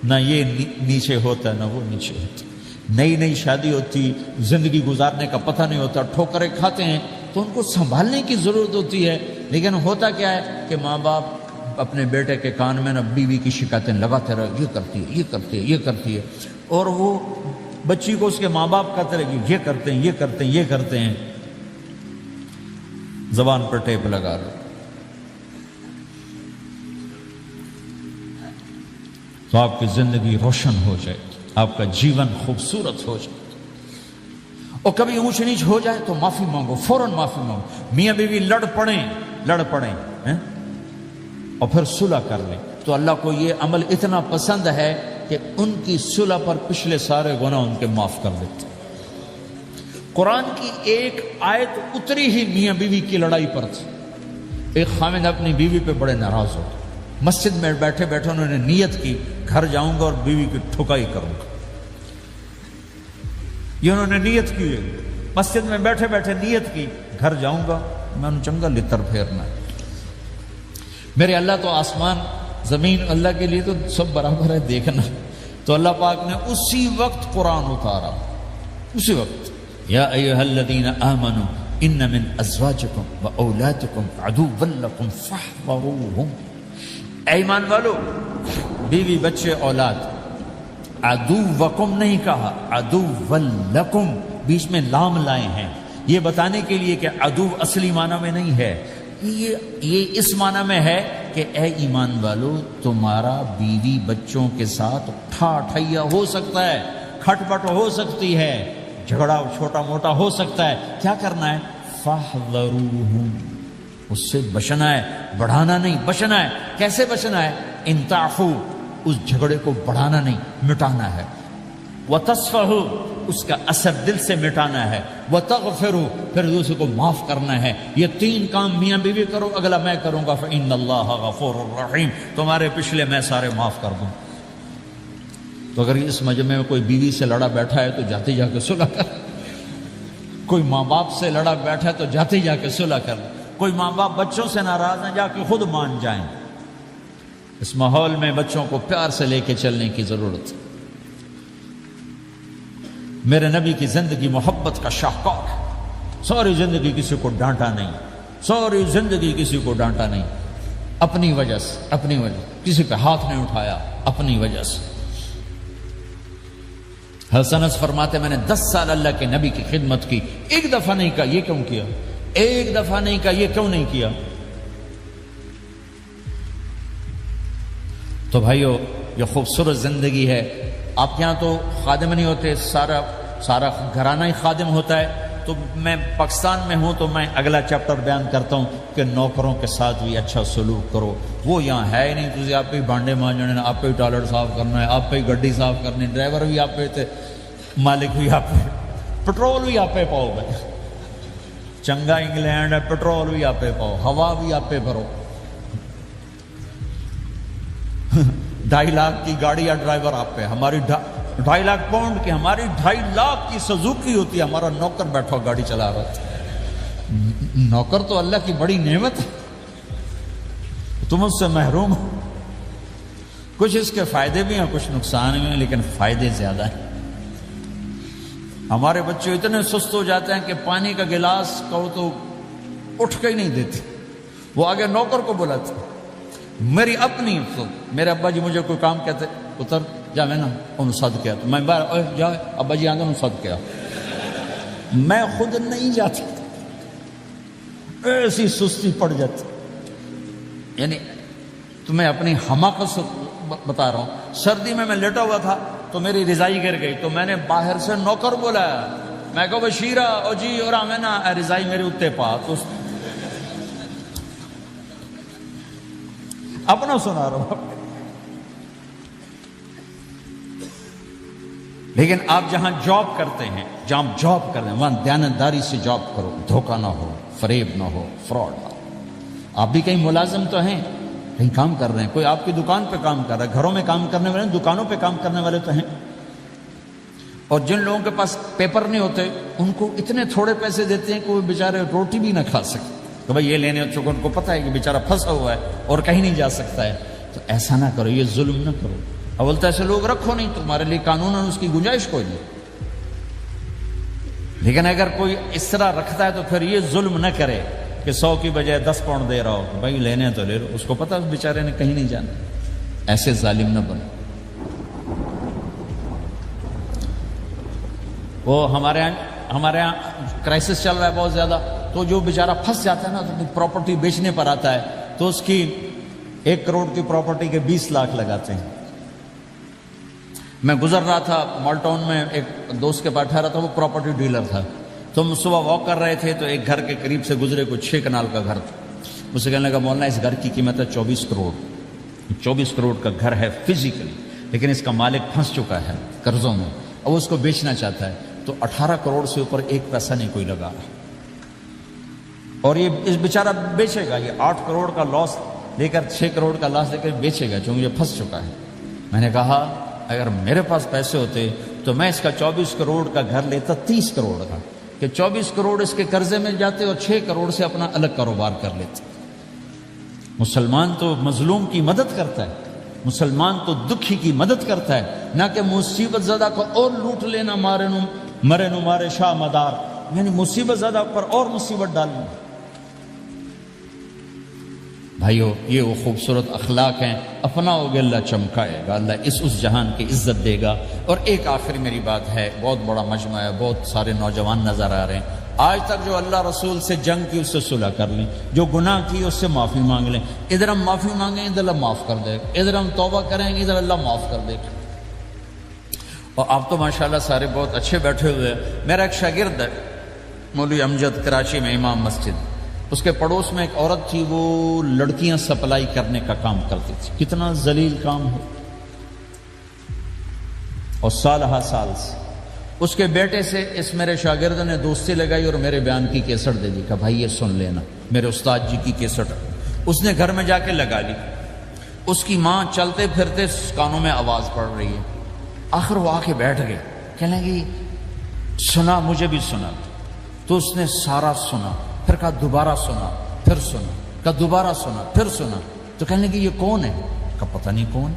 نہ یہ نیچے ہوتا نہ وہ نیچے ہوتا۔ نئی نئی شادی ہوتی، زندگی گزارنے کا پتہ نہیں ہوتا، ٹھوکریں کھاتے ہیں تو ان کو سنبھالنے کی ضرورت ہوتی ہے، لیکن ہوتا کیا ہے کہ ماں باپ اپنے بیٹے کے کان میں نا بیوی کی شکایتیں لگاتے رہے، یہ کرتی ہے، یہ کرتی ہے، یہ کرتی ہے، اور وہ بچی کو اس کے ماں باپ کہتے رہے کہ یہ کرتے ہیں، یہ کرتے ہیں، یہ کرتے ہیں، زبان پر ٹیپ لگا رہے، تو آپ کی زندگی روشن ہو جائے، آپ کا جیون خوبصورت ہو جائے۔ اور کبھی اونچ نیچ ہو جائے تو معافی مانگو، فوراً معافی مانگو۔ میاں بیوی لڑ پڑیں اور پھر صلح کر لیں، تو اللہ کو یہ عمل اتنا پسند ہے کہ ان کی صلح پر پچھلے سارے گناہ ان کے معاف کر دیتے۔ قرآن کی ایک آیت اتری ہی میاں بیوی کی لڑائی پر تھی۔ ایک خاوند اپنی بیوی پہ بڑے ناراض ہو، مسجد میں بیٹھے بیٹھے انہوں نے نیت کی گھر جاؤں گا اور بیوی کی ٹھکائی کروں گا۔ یہ انہوں نے نیت کی ہے، مسجد میں بیٹھے بیٹھے نیت کی گھر جاؤں گا، میں انہوں چنگا لتر پھیرنا ہے۔ میرے اللہ تو آسمان زمین اللہ کے لیے تو سب برابر ہے دیکھنا، تو اللہ پاک نے اسی وقت قرآن اتارا، اسی وقت، یا ایھا الذین آمنوا ان من ازواجکم و اولادکم عدوا لکم فاحذروہم۔ اے ایمان والو، بیوی بچے اولاد، عدوکم نہیں کہا، عدو لکم، بیچ میں لام لائے ہیں، یہ بتانے کے لیے کہ عدو اصلی معنی میں نہیں ہے، یہ اس معنی میں ہے کہ اے ایمان والو، تمہارا بیوی بچوں کے ساتھ ٹھائیا ہو سکتا ہے، کھٹ پٹ ہو سکتی ہے، جھگڑا چھوٹا موٹا ہو سکتا ہے، کیا کرنا ہے؟ فاحذروہم، اس سے بچنا ہے، بڑھانا نہیں، بچنا ہے۔ کیسے بچنا ہے؟ ان تعفو، اس جھگڑے کو بڑھانا نہیں، مٹانا ہے، وتصفحوا، اس کا اثر دل سے مٹانا ہے، وتغفروا، پھر دوسرے کو معاف کرنا ہے۔ یہ تین کام میاں بیوی کرو، اگلا میں کروں گا، فإن اللہ غفور الرحیم، تمہارے پچھلے میں سارے معاف کر دوں۔ تو اگر اس مجمع میں کوئی بیوی سے لڑا بیٹھا ہے تو جاتے جا کے صلح کر، کوئی ماں باپ سے لڑا بیٹھا ہے تو جاتے جا کے صلح کر، کوئی ماں باپ بچوں سے ناراض ہیں، جا کے خود مان جائیں۔ اس ماحول میں بچوں کو پیار سے لے کے چلنے کی ضرورت ہے۔ میرے نبی کی زندگی محبت کا شاہکار ہے، ساری زندگی کسی کو ڈانٹا نہیں، ساری زندگی کسی کو ڈانٹا نہیں، اپنی وجہ سے، اپنی وجہ، کسی پہ ہاتھ نہیں اٹھایا، اپنی وجہ سے۔ حسن فرماتے میں نے 10 سال اللہ کے نبی کی خدمت کی، ایک دفعہ نہیں کہا یہ کیوں کیا، ایک دفعہ نہیں کہا یہ کیوں نہیں کیا۔ تو بھائیو، یہ خوبصورت زندگی ہے۔ آپ کے ہاں تو خادم نہیں ہوتے، سارا گھرانہ ہی خادم ہوتا ہے۔ تو میں پاکستان میں ہوں تو میں اگلا چیپٹر بیان کرتا ہوں کہ نوکروں کے ساتھ بھی اچھا سلوک کرو۔ وہ یہاں ہے ہی نہیں، تجھے آپ پہ ہی بانڈے مانجنے، آپ پہ ہی ٹوائلٹ صاف کرنا ہے، آپ پہ ہی گڈی صاف کرنی، ڈرائیور بھی آپ پہ تھے، مالک بھی آپ پہ، پٹرول بھی آپ پہ پاؤ گے، چنگا انگلینڈ ہے، پٹرول بھی آپ پہ پاؤ، ہوا بھی آپ پہ بھرو۔ 2.5 لاکھ کی گاڑی یا ڈرائیور آپ پہ، ہماری 2.5 لاکھ پاؤنڈ کی، ہماری 2.5 لاکھ کی سزوکی ہوتی ہے، ہمارا نوکر بیٹھا گاڑی چلا رہا تھا۔ نوکر تو اللہ کی بڑی نعمت ہے، تم اس سے محروم ہو۔ کچھ اس کے فائدے بھی ہیں، کچھ نقصان بھی ہیں، لیکن فائدے زیادہ ہیں۔ ہمارے بچے اتنے سست ہو جاتے ہیں کہ پانی کا گلاس کہو تو اٹھ کے ہی نہیں دیتے، وہ آگے نوکر کو بلاتے۔ میری اپنی، میرے ابا جی مجھے کوئی کام کہتے، اتر جا، میں نا انہوں صد کیا، تو میں باہر جا ابا جی آگے انہوں صد کیا، میں خود نہیں جاتا، ایسی سستی پڑ جاتی۔ یعنی تمہیں اپنی حماقت سے بتا رہا ہوں، سردی میں لیٹا ہوا تھا تو میری رضائی گر گئی، تو میں نے باہر سے نوکر بلایا، میں کہا بشیرہ او جی اور میں نا رضائی میرے اتنے پا، تو اپنا سنا رہا ہوں۔ لیکن آپ جہاں جاب کرتے ہیں، جہاں جاب کرتے ہیں وہاں دیانتداری سے جاب کرو، دھوکہ نہ ہو، فریب نہ ہو، فراڈ نہ ہو۔ آپ بھی کہیں ملازم تو ہیں، کہیں کام کر رہے ہیں، کوئی آپ کی دکان پہ کام کر رہا ہے، گھروں میں کام کرنے والے، دکانوں پہ کام کرنے والے تو ہیں۔ اور جن لوگوں کے پاس پیپر نہیں ہوتے ان کو اتنے تھوڑے پیسے دیتے ہیں کہ وہ بیچارے روٹی بھی نہ کھا سکتے، تو بھائی یہ لینے چونکہ ان کو پتہ ہے کہ بیچارہ پھنسا ہوا ہے اور کہیں نہیں جا سکتا ہے۔ تو ایسا نہ کرو، یہ ظلم نہ کرو۔ اول تو ایسے لوگ رکھو نہیں، تمہارے لیے قانون اس کی گنجائش کوئی نہیں۔ لیکن اگر کوئی اس طرح رکھتا ہے تو پھر یہ ظلم نہ کرے، کہ 100 کی بجائے 10 پاؤنڈ دے رہا ہو، بھائی لینے تو لے لو، اس کو پتہ اس بیچارے نے کہیں نہیں جانا. ایسے ظالم نہ بنو. وہ ہمارے یہاں کرائسس چل رہا ہے بہت زیادہ، تو جو بیچارہ پھنس جاتا ہے نا تو پراپرٹی بیچنے پر آتا ہے تو اس کی 1 کروڑ کی پراپرٹی کے 20 لاکھ لگاتے ہیں. میں گزر رہا تھا مال ٹاؤن میں، ایک دوست کے پاس ٹھہرا تھا، وہ پراپرٹی ڈیلر تھا. تو ہم صبح واک کر رہے تھے تو ایک گھر کے قریب سے گزرے، کوئی 6 کنال کا گھر تھا. مجھ سے کہنے لگا مولانا اس گھر کی قیمت ہے 24 کروڑ. 24 کروڑ کا گھر ہے فزیکلی، لیکن اس کا مالک پھنس چکا ہے قرضوں میں، اب اس کو بیچنا چاہتا ہے. تو 18 کروڑ سے اوپر 1 پیسہ نہیں کوئی لگا، اور یہ اس بیچارہ بیچے گا. یہ 8 کروڑ کا لاس لے کر 6 کروڑ کا لاس لے کر بیچے گا چونکہ یہ پھنس چکا ہے. میں نے کہا اگر میرے پاس پیسے ہوتے تو میں اس کا 24 کروڑ کا گھر لیتا 30 کروڑ کا، کہ 24 کروڑ اس کے قرضے میں جاتے اور 6 کروڑ سے اپنا الگ کاروبار کر لیتے. مسلمان تو مظلوم کی مدد کرتا ہے، مسلمان تو دکھی کی مدد کرتا ہے، نہ کہ مصیبت زدہ کو اور لوٹ لینا، مرے نو مارے شاہ مدار، یعنی مصیبت زدہ پر اور مصیبت ڈالنا. بھائیو یہ وہ خوبصورت اخلاق ہیں، اپناؤ گے اللہ چمکائے گا، اللہ اس جہان کی عزت دے گا. اور ایک آخری میری بات ہے، بہت بڑا مجمع ہے، بہت سارے نوجوان نظر آ رہے ہیں. آج تک جو اللہ رسول سے جنگ کی اس سے صلح کر لیں، جو گناہ کی اس سے معافی مانگ لیں. ادھر ہم معافی مانگیں ادھر اللہ معاف کر دے گا، ادھر ہم توبہ کریں گے ادھر اللہ معاف کر دے گا. اور آپ تو ماشاءاللہ سارے بہت اچھے بیٹھے ہوئے ہیں. میرا ایک شاگرد ہے مولوی امجد، کراچی میں امام مسجد، اس کے پڑوس میں ایک عورت تھی، وہ لڑکیاں سپلائی کرنے کا کام کرتی تھی. کتنا ذلیل کام ہے. اور سال سے اس کے بیٹے سے اس میرے شاگرد نے دوستی لگائی اور میرے بیان کی کیسٹ دے دی، کہ بھائی یہ سن لینا، میرے استاد جی کی کیسٹ. اس نے گھر میں جا کے لگا لی. اس کی ماں چلتے پھرتے کانوں میں آواز پڑ رہی ہے. آخر وہ آ کے بیٹھ گئے، کہنے لگی سنا، مجھے بھی سنا. تو اس نے سارا سنا، پھر کہا دوبارہ سنا، پھر سنا، کہا دوبارہ سنا، پھر سنا. تو کہنے لگی یہ کون ہے؟ کہا پتہ نہیں کون.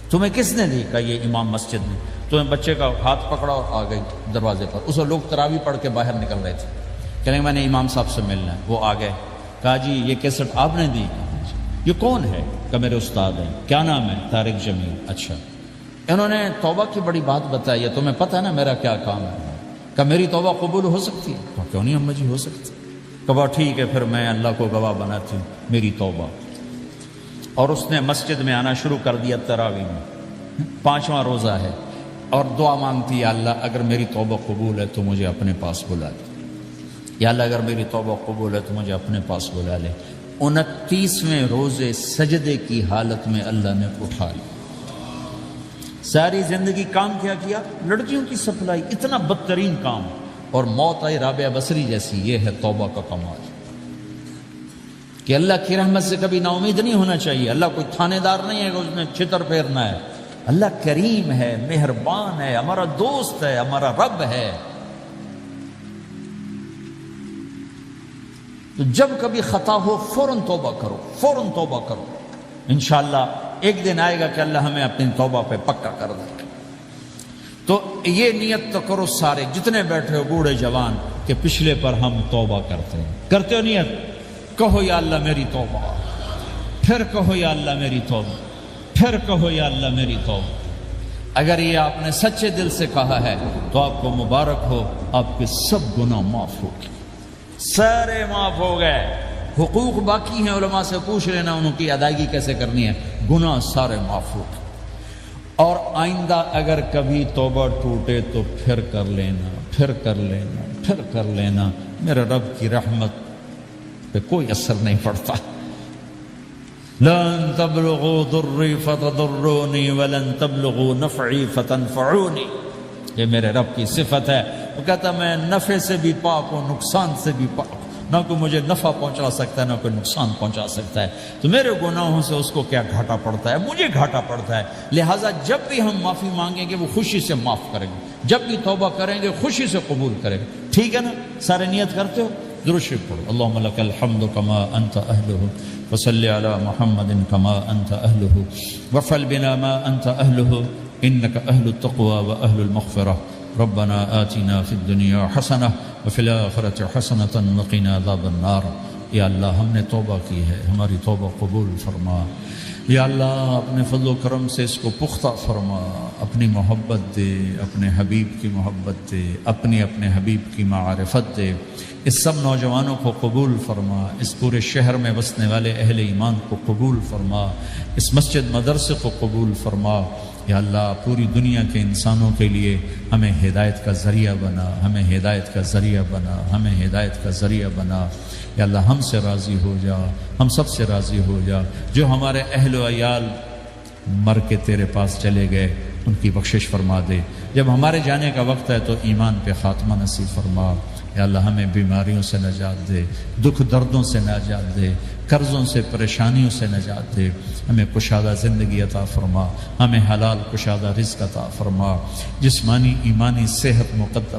تمہیں کس نے دی؟ کہا یہ امام مسجد نے. تو بچے کا ہاتھ پکڑا اور آ گئی دروازے پر. اس وقت لوگ تراویح پڑھ کے باہر نکل رہے تھے. کہنے میں نے امام صاحب سے ملنا ہے. وہ آ گئے. کہا جی یہ کیسٹ آپ نے دی؟ یہ کون ہے؟ کہ میرے استاد ہیں. کیا نام ہے؟ طارق جمیل. اچھا. انہوں نے توبہ کی بڑی بات بتائی ہے، تمہیں پتہ ہے نا میرا کیا کام ہے؟ کہ میری توبہ قبول ہو سکتی ہے؟ تو کیوں نہیں اماں جی ہو سکتی. کہا ٹھیک ہے پھر میں اللہ کو گواہ بناتی ہوں، میری توبہ. اور اس نے مسجد میں آنا شروع کر دیا تراویح میں. 5واں روزہ ہے اور دعا مانگتی ہے، اللہ اگر میری توبہ قبول ہے تو مجھے اپنے پاس بلا لے. یا اللہ اگر میری توبہ قبول ہے تو مجھے اپنے پاس بلا لے. 29ویں روزے سجدے کی حالت میں اللہ نے اٹھا لیا. ساری زندگی کام کیا؟ لڑکیوں کی سپلائی، اتنا بدترین کام. اور موت آئی رابعہ بصری جیسی. یہ ہے توبہ کا کمال، کہ اللہ کی رحمت سے کبھی نا امید نہیں ہونا چاہیے. اللہ کوئی تھانے دار نہیں ہے کہ اس نے چھتر پھیرنا ہے. اللہ کریم ہے، مہربان ہے، ہمارا دوست ہے، ہمارا رب ہے. تو جب کبھی خطا ہو فوراً توبہ کرو، فوراً توبہ کرو. انشاءاللہ ایک دن آئے گا کہ اللہ ہمیں اپنی توبہ پہ پکا کر دے. تو یہ نیت تو کرو سارے جتنے بیٹھے ہو، بوڑھے جوان، کہ پچھلے پر ہم توبہ کرتے ہیں. کرتے ہو نیت؟ کہو یا اللہ میری توبہ، پھر کہو یا اللہ میری توبہ، پھر کہو یا اللہ میری توبہ. اگر یہ آپ نے سچے دل سے کہا ہے تو آپ کو مبارک ہو، آپ کے سب گناہ معاف ہو گئے، سارے معاف ہو گئے. حقوق باقی ہیں، علماء سے پوچھ لینا ان کی ادائیگی کیسے کرنی ہے. گناہ سارے معاف ہو گئے. اور آئندہ اگر کبھی توبہ ٹوٹے تو پھر کر لینا، پھر کر لینا، پھر کر لینا. میرے رب کی رحمت پہ کوئی اثر نہیں پڑتا. لن تبلغوا ضری فتضرونی ولن تبلغوا نفعی فتنفعونی. یہ میرے رب کی صفت ہے. وہ کہتا میں نفع سے بھی پاک ہوں، نقصان سے بھی پاک ہوں. نہ کوئی مجھے نفع پہنچا سکتا ہے، نہ کوئی نقصان پہنچا سکتا ہے. تو میرے گناہوں سے اس کو کیا گھاٹا پڑتا ہے؟ مجھے گھاٹا پڑتا ہے. لہٰذا جب بھی ہم معافی مانگیں گے وہ خوشی سے معاف کریں گے، جب بھی توبہ کریں گے خوشی سے قبول کریں گے. ٹھیک ہے نا؟ سارے نیت کرتے ہو؟ درود شریف پڑھو. اللہم لک الحمد کما انت اہلہ وصلی علی محمد کما انت اہلہ وفعل بنا ما انت اہلہ انک اہل التقوی و اہل المغفرہ. ربنا آتنا فی الدنیا حسنہ وفی الآخرة حسنة وقنا عذاب النار. یا اللہ ہم نے توبہ کی ہے، ہماری توبہ قبول فرما۔ یا اللہ اپنے فضل و کرم سے اس کو پختہ فرما، اپنی محبت دے، اپنے حبیب کی محبت دے، اپنے حبیب کی معرفت دے۔ اس سب نوجوانوں کو قبول فرما، اس پورے شہر میں بسنے والے اہل ایمان کو قبول فرما، اس مسجد مدرسے کو قبول فرما۔ یا اللہ پوری دنیا کے انسانوں کے لیے ہمیں ہدایت کا ذریعہ بنا، ہمیں ہدایت کا ذریعہ بنا، ہمیں ہدایت کا ذریعہ بنا۔ یا اللہ ہم سے راضی ہو جا، ہم سب سے راضی ہو جا۔ جو ہمارے اہل و عیال مر کے تیرے پاس چلے گئے ان کی بخشش فرما دے، جب ہمارے جانے کا وقت ہے تو ایمان پہ خاتمہ نصیب فرما۔ یا اللہ ہمیں بیماریوں سے نجات دے، دکھ دردوں سے نجات دے، قرضوں سے پریشانیوں سے نجات دے، ہمیں کشادہ زندگی عطا فرما، ہمیں حلال کشادہ رزق عطا فرما، جسمانی ایمانی صحت مقدر